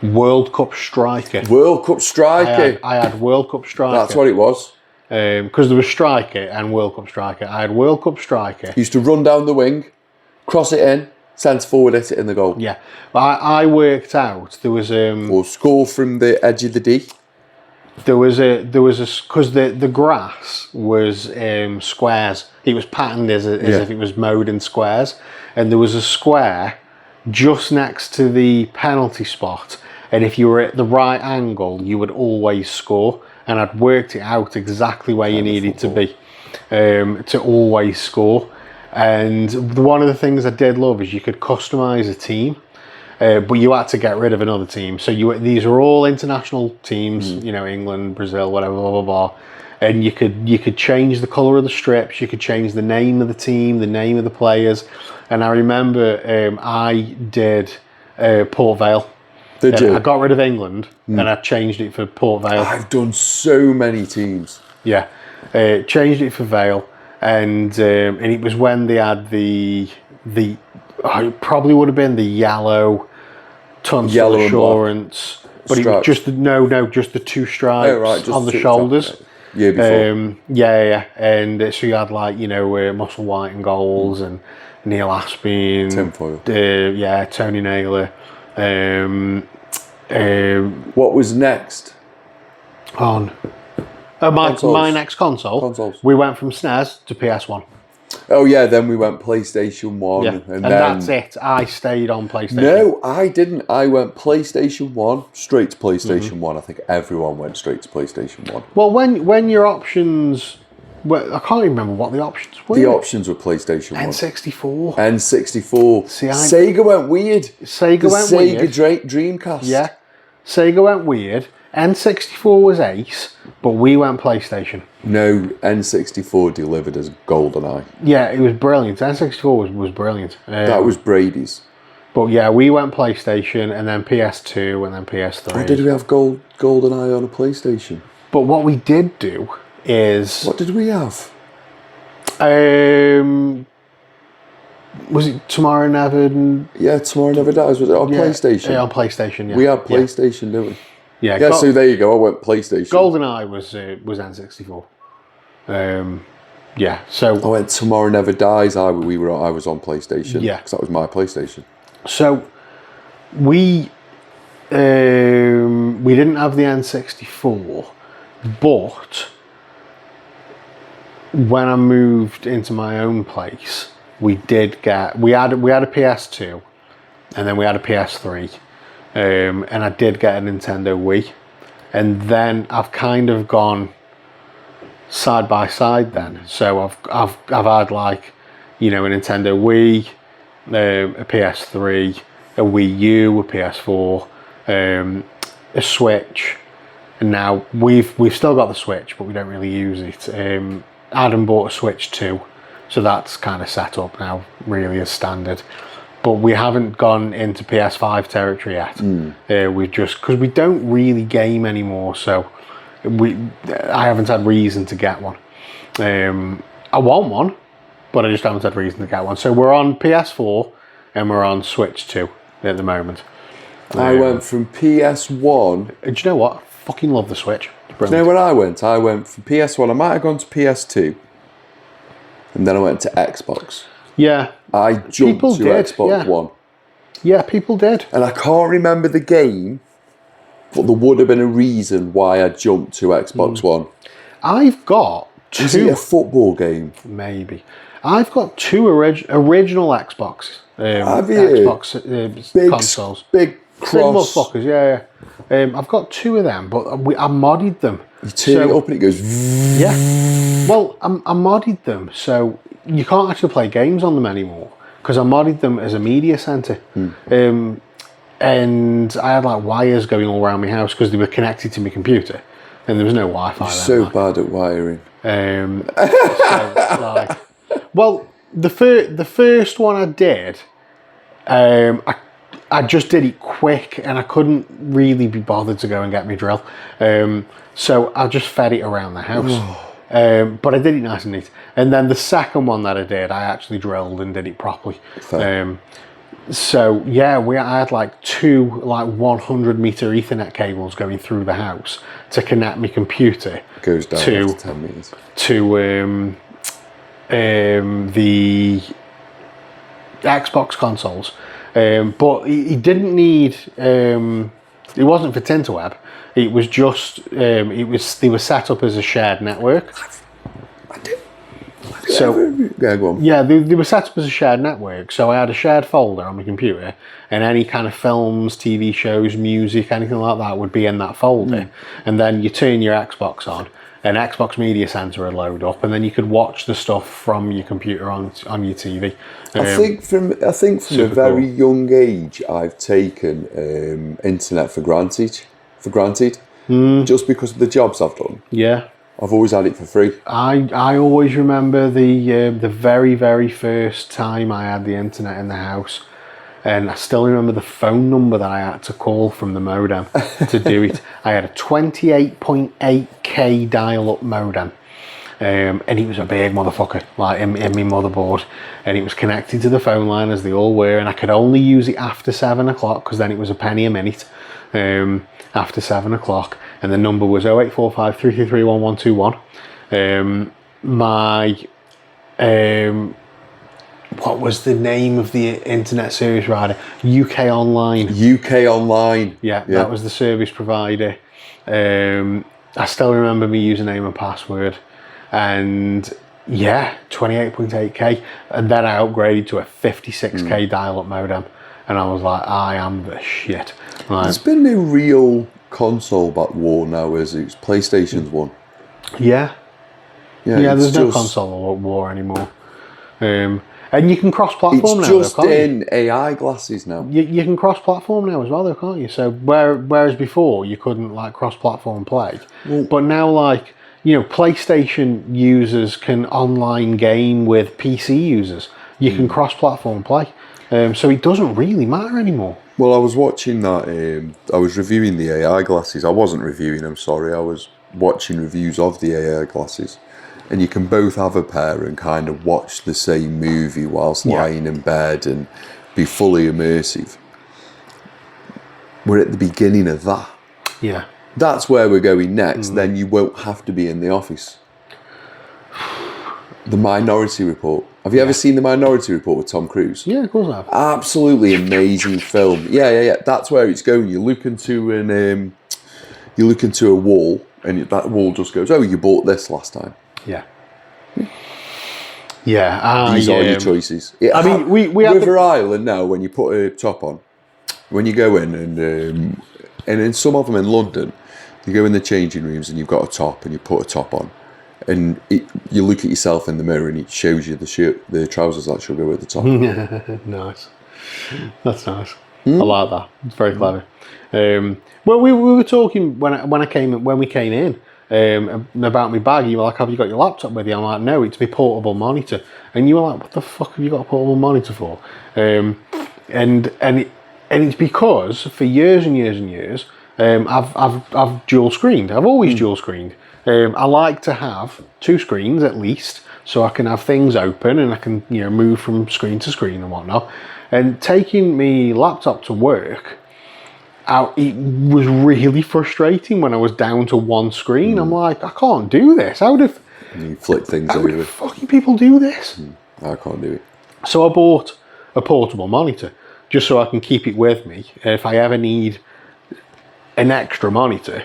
World Cup Striker. World Cup Striker. I had World Cup Striker. That's what it was. Because there was Striker and World Cup Striker. I had World Cup Striker. Used to run down the wing, cross it in, centre forward, hit it in the goal. Yeah, I worked out there was or score from the edge of the D. There was because the grass was squares. It was patterned as if it was mowed in squares, and there was a square just next to the penalty spot. And if you were at the right angle, you would always score. And I'd worked it out exactly where you needed to be to always score. And one of the things I did love is you could customize a team, but you had to get rid of another team. So these are all international teams, you know, England, Brazil, whatever, blah blah blah. And you could change the color of the strips. You could change the name of the team, the name of the players. And I remember I did Port Vale. Did you? I got rid of England and I changed it for Port Vale. I've done so many teams. Yeah, changed it for Vale, and it was when they had the it probably would have been the yellow Tunstall Assurance, but it was just just the 2 stripes on the shoulders. Year before. Yeah, and so you had like Muscle White and goals and Neil Aspin, Tinfoil. Tony Naylor. What was next? My next console. Consoles. We went from SNES to PS1. Oh yeah, then we went PlayStation 1. Yeah, And then... that's it. I stayed on PlayStation. No, I didn't. I went PlayStation 1, straight to PlayStation Mm-hmm. 1. I think everyone went straight to PlayStation 1. Well, when your options... Well, I can't even remember what the options were. The options were PlayStation 1. N64. N64. See, Sega went weird. Sega went weird. Sega Dreamcast. Yeah. Sega went weird. N64 was ace, but we went PlayStation. No, N64 delivered as GoldenEye. Yeah, it was brilliant. N64 was brilliant. That was Brady's. But yeah, we went PlayStation, and then PS2, and then PS3. Or did we have GoldenEye on a PlayStation? But what we did do is... What did we have? Was it Tomorrow Never... Yeah, Tomorrow Never Dies. Was it on PlayStation? Yeah, on PlayStation, yeah. We had PlayStation, didn't we? Yeah, Yeah, so there you go. I went PlayStation. GoldenEye was N64. Yeah, so... I went Tomorrow Never Dies. I was on PlayStation. Yeah. Because that was my PlayStation. So, we didn't have the N64, but when I moved into my own place, we had a PS2, and then we had a PS3, and I did get a Nintendo Wii, and then I've kind of gone side by side then. So I've had like, you know, a Nintendo Wii, a PS3, a Wii U, a PS4, a Switch, and now we've still got the Switch, but we don't really use it. Adam bought a Switch 2, so that's kind of set up now, really as standard. But we haven't gone into PS5 territory yet. We've just, because we don't really game anymore, so I haven't had reason to get one. I want one, but I just haven't had reason to get one. So we're on PS4 and we're on Switch 2 at the moment. I went from PS1. Do you know what? I fucking love the Switch. Do you know where I went? I went from PS1. I might have gone to PS2. And then I went to Xbox. Yeah. I jumped to Xbox One. Yeah, people did. And I can't remember the game, but there would have been a reason why I jumped to Xbox One. I've got two... Is it a football game? Maybe. I've got two original Xbox. Have you? Xbox consoles. Big cross. Big motherfuckers, yeah. I've got two of them, but I modded them. You turn it up and it goes... Yeah. Well, I modded them, so you can't actually play games on them anymore, because I modded them as a media centre. And I had like wires going all around my house because they were connected to my computer, and there was no Wi-Fi. You're so bad at wiring. Well, the first one I did, I just did it quick, and I couldn't really be bothered to go and get my drill. So I just fed it around the house. But I did it nice and neat. And then the second one that I did, I actually drilled and did it properly. So yeah, I had like two 100-meter Ethernet cables going through the house to connect my computer. Goes down after 10 meters. To the Xbox consoles. But it didn't need. It wasn't for Tinterweb. It was just. They were set up as a shared network. Go on. Yeah, they were set up as a shared network. So I had a shared folder on my computer, and any kind of films, TV shows, music, anything like that would be in that folder. And then you turn your Xbox on, and Xbox Media Center would load up, and then you could watch the stuff from your computer on your TV. I think from a very young age, I've taken internet for granted. Just because of the jobs I've done. Yeah. I've always had it for free. I always remember the very, very first time I had the internet in the house, and I still remember the phone number that I had to call from the modem to do it. I had a 28.8k dial-up modem, and it was a big motherfucker, like in my motherboard, and it was connected to the phone line as they all were, and I could only use it after 7 o'clock because then it was a penny a minute. After 7 o'clock, and the number was 0845 333 1121. What was the name of the internet service provider? UK Online. Yeah, that was the service provider. I still remember my username and password, and Yeah, 28.8K. And then I upgraded to a 56K dial-up modem. And I was like, I am the shit. Like, There's been no real console back war now, is it? It's PlayStation's one. yeah. Yeah, Yeah, it's there's no just- console war anymore. And you can cross-platform It's now, just though, can't you? in AI glasses now. You can cross-platform now as well, though, can't you? So whereas before you couldn't like cross-platform play, but now like PlayStation users can online game with PC users. You can cross-platform play, so it doesn't really matter anymore. Well, I was watching that. I was reviewing the AI glasses. I wasn't reviewing them. Sorry, I was watching reviews of the AI glasses, and you can both have a pair and kind of watch the same movie whilst lying in bed and be fully immersive. We're at the beginning of that. Yeah. That's where we're going next. Then you won't have to be in the office. The Minority Report. Have you ever seen The Minority Report with Tom Cruise? Yeah, of course I have. Absolutely amazing film. Yeah. That's where it's going. You look into a wall, and that wall just goes, "Oh, you bought this last time." Yeah. Yeah. These are your choices. I mean, we have River Island now. When you put a top on, when you go in, and in some of them in London, you go in the changing rooms and you've got a top, and you put a top on, and you look at yourself in the mirror, and it shows you the trousers that should go with the top. Nice. That's nice. I like that. It's very clever. Well, we were talking when we came in about my bag. You were like, "Have you got your laptop with you?" I'm like, "No, it's my portable monitor." And you were like, "What the fuck have you got a portable monitor for?" And it's because for years and years and years, I've dual screened. I've always dual screened. I like to have two screens at least, so I can have things open and I can move from screen to screen and whatnot. And taking my laptop to work, it was really frustrating when I was down to one screen. I'm like, I can't do this. How do And you flick things over. fucking people do this? I can't do it. So I bought a portable monitor just so I can keep it with me. If I ever need an extra monitor,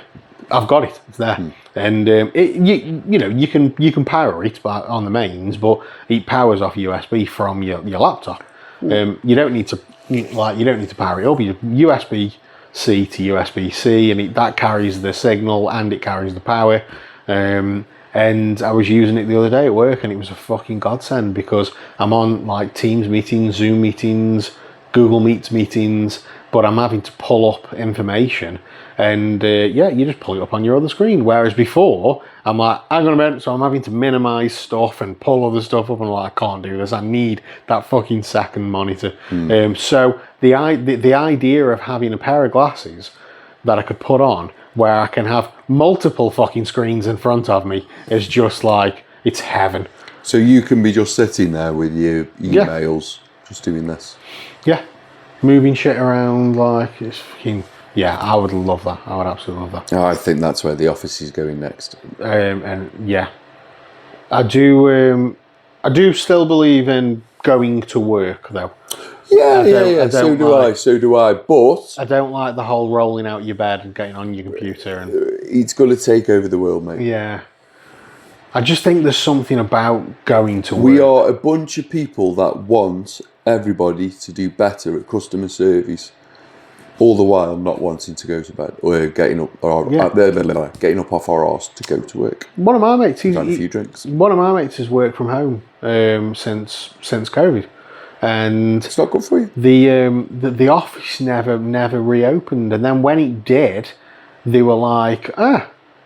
I've got it. It's there, and you can power it on the mains, but it powers off USB from your laptop. You don't need to power it up. You USB-C to USB-C, and that carries the signal and it carries the power. And I was using it the other day at work, and it was a fucking godsend because I'm on like Teams meetings, Zoom meetings, Google Meets meetings, but I'm having to pull up information, and you just pull it up on your other screen. Whereas before, I'm like, hang on a minute, so I'm having to minimize stuff and pull other stuff up, and I'm like, I can't do this. I need that fucking second monitor. So the idea of having a pair of glasses that I could put on where I can have multiple fucking screens in front of me is just like, it's heaven. So you can be just sitting there with your emails, just doing this. Yeah. Moving shit around, like, it's fucking... Yeah, I would love that. I would absolutely love that. Oh, I think that's where the office is going next. And yeah, I do still believe in going to work though. Yeah. So do I. But I don't like the whole rolling out your bed and getting on your computer and it's going to take over the world, mate. yeah. I just think there's something about going to work. We are a bunch of people that want everybody to do better at customer service, all the while not wanting to go to bed or getting up off our arse to go to work. One of my mates, Had a few drinks. One of my mates has worked from home since COVID, and It's not good for you. the office never reopened, and then when it did, they were like,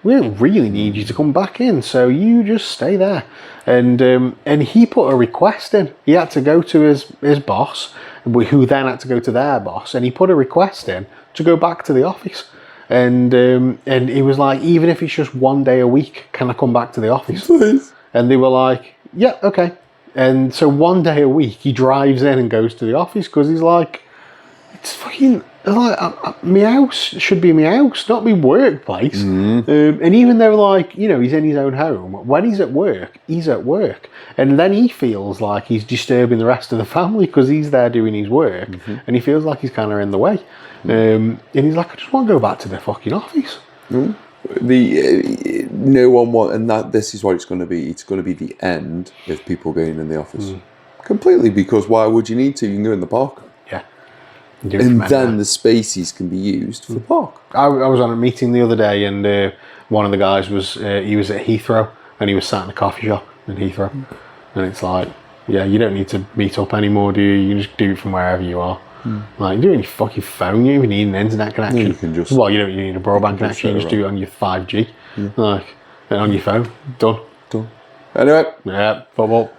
we don't really need you to come back in, so you just stay there. And he put a request in. He had to go to his boss, who then had to go to their boss, and he put a request in to go back to the office. And he was like, even if it's just one day a week, can I come back to the office? Please. And they were like, yeah, okay. And so one day a week, he drives in and goes to the office because he's like, it's fucking... Like, my house should be my house, not my workplace. And even though, like, he's in his own home, when he's at work, and then he feels like he's disturbing the rest of the family because he's there doing his work, and he feels like he's kind of in the way. And he's like, I just want to go back to the fucking office. No one want, and that this is what it's going to be. It's going to be the end of people going in the office completely, because why would you need to? You can go in the park, Yeah. and then the spaces can be used for the park. I was on a meeting the other day, and one of the guys was he was at Heathrow, and he was sat in a coffee shop in Heathrow, and it's like, yeah, you don't need to meet up anymore, do you? You can just do it from wherever you are. Like, you do it on your fucking phone. You don't even need an internet connection. You can just. Well, you don't need a broadband connection. You just do it on your 5G, like, and on your phone. Done. Anyway, Yeah, football.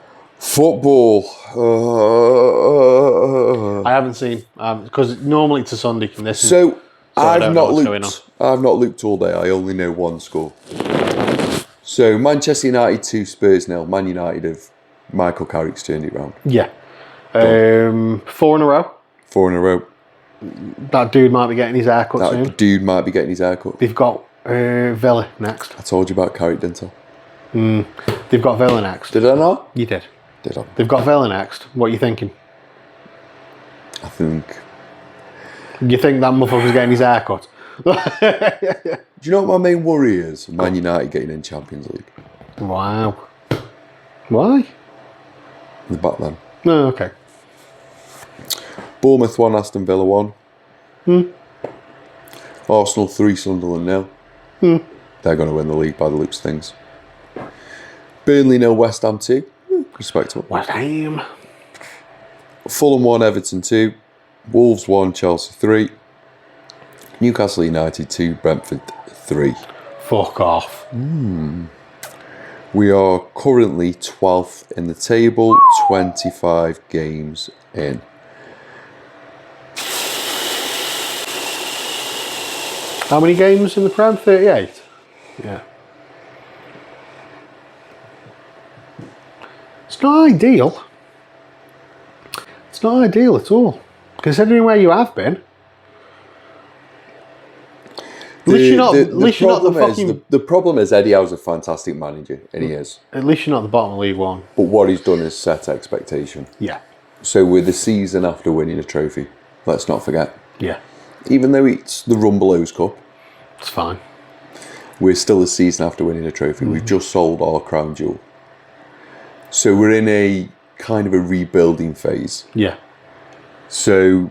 I haven't seen because normally it's a Sunday. And this So I I've don't know not what's going looked. I've not looked all day. I only know one score. So Manchester United 2, Spurs 0. Man United have Michael Carrick's turned it round. Yeah. 4 in a row. 4 in a row. That dude might be getting his hair cut That soon. dude might be getting his hair cut. They've got Villa next. I told you about Carrick, didn't I? They've got Villa next. Did I not? You did. Did I? They've got Villa next. What are you thinking? I think. You think that motherfucker's getting his hair cut? Do you know what my main worry is? Man United getting in Champions League. Wow. Why? The back then. No, okay. Bournemouth 1, Aston Villa 1. Arsenal 3, Sunderland 0. They're going to win the league by the looks of things. Burnley 0, West Ham 2. Respectable. West Ham. Fulham 1, Everton 2. Wolves 1, Chelsea 3. Newcastle United 2, Brentford 3. Fuck off. We are currently 12th in the table, 25 games in. How many games in the Prem? 38? Yeah. It's not ideal. It's not ideal at all. Considering where you have been. At least you're not the fucking... The problem is Eddie Howe's a fantastic manager, and he is. At least you're not the bottom of League One. But what he's done is set expectation. Yeah. So we're the season after winning a trophy. Let's not forget. Yeah. Even though it's the Rumbelows Cup, It's fine. we're still a season after winning a trophy. We've just sold our crown jewel. So we're in a kind of a rebuilding phase. Yeah. So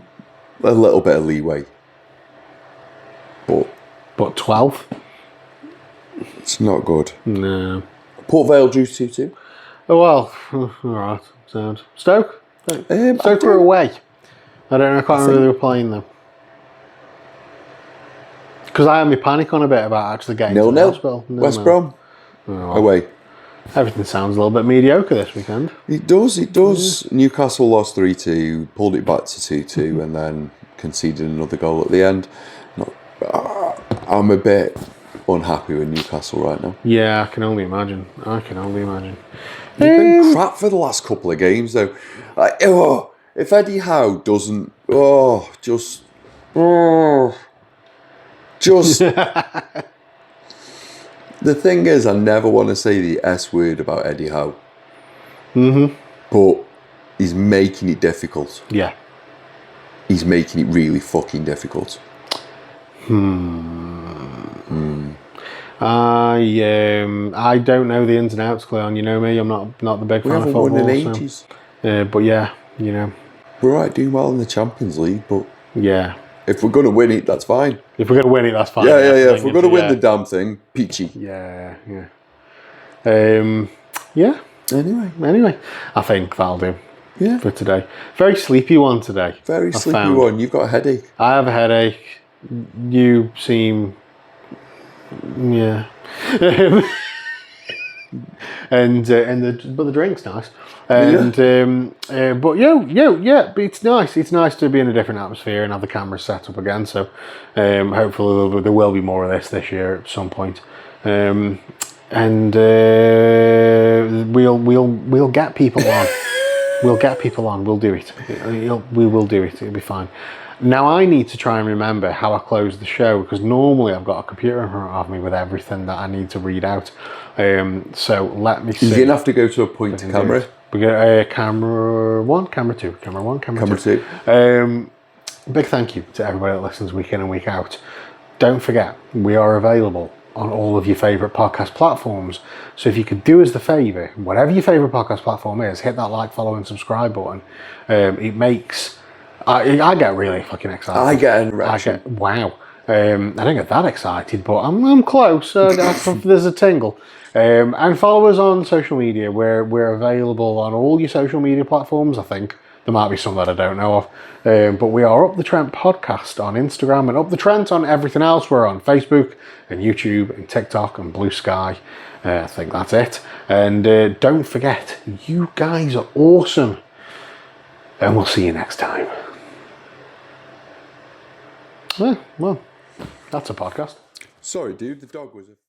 a little bit of leeway. But 12th? It's not good. No. Port Vale drew 2-2. Oh, well. Alright. Sound. Stoke? I Stoke were away. I don't know. I can't remember who they were playing them. Because I had my panic on a bit about actually getting to the hospital. 0-0. West Brom. Away. Everything sounds a little bit mediocre this weekend. It does. Newcastle lost 3-2, pulled it back to 2-2, and then conceded another goal at the end. I'm a bit unhappy with Newcastle right now. Yeah, I can only imagine. They've been crap for the last couple of games, though. If Eddie Howe doesn't... Just... The thing is, I never want to say the S word about Eddie Howe. But he's making it difficult. Yeah. He's making it really fucking difficult. I don't know the ins and outs, Cleon. You know me. I'm not the big fan of football. We haven't won in ages. But yeah, you know. We're right doing well in the Champions League, but yeah, if we're going to win it, that's fine. If we're going to win it, that's fine. Yeah. If we're going to win the damn thing, peachy. Yeah. Anyway, I think that'll do. Yeah. For today. Very sleepy one today. Very sleepy one. You've got a headache. I have a headache. You seem... Yeah. but the drink's nice. But it's nice. It's nice to be in a different atmosphere and have the cameras set up again. So hopefully there will be more of this year at some point. We'll get people on. We'll get people on. We'll do it. We will do it. It'll be fine. Now I need to try and remember how I close the show, because normally I've got a computer in front of me with everything that I need to read out. So let me see. You're gonna have to go to a point to camera. We got camera 1, camera 2, camera 1, camera 2. Big thank you to everybody that listens week in and week out. Don't forget, we are available on all of your favourite podcast platforms. So if you could do us the favour, whatever your favourite podcast platform is, hit that like, follow and subscribe button. It makes... I get really fucking excited. I get an erection. Wow. I don't get that excited, but I'm close. There's a tingle. And follow us on social media. We're available on all your social media platforms, I think. There might be some that I don't know of. But we are Up the Trent Podcast on Instagram and Up the Trent on everything else. We're on Facebook and YouTube and TikTok and Blue Sky. I think that's it. And don't forget, you guys are awesome. And we'll see you next time. Well, that's a podcast. Sorry, dude, the dog was a...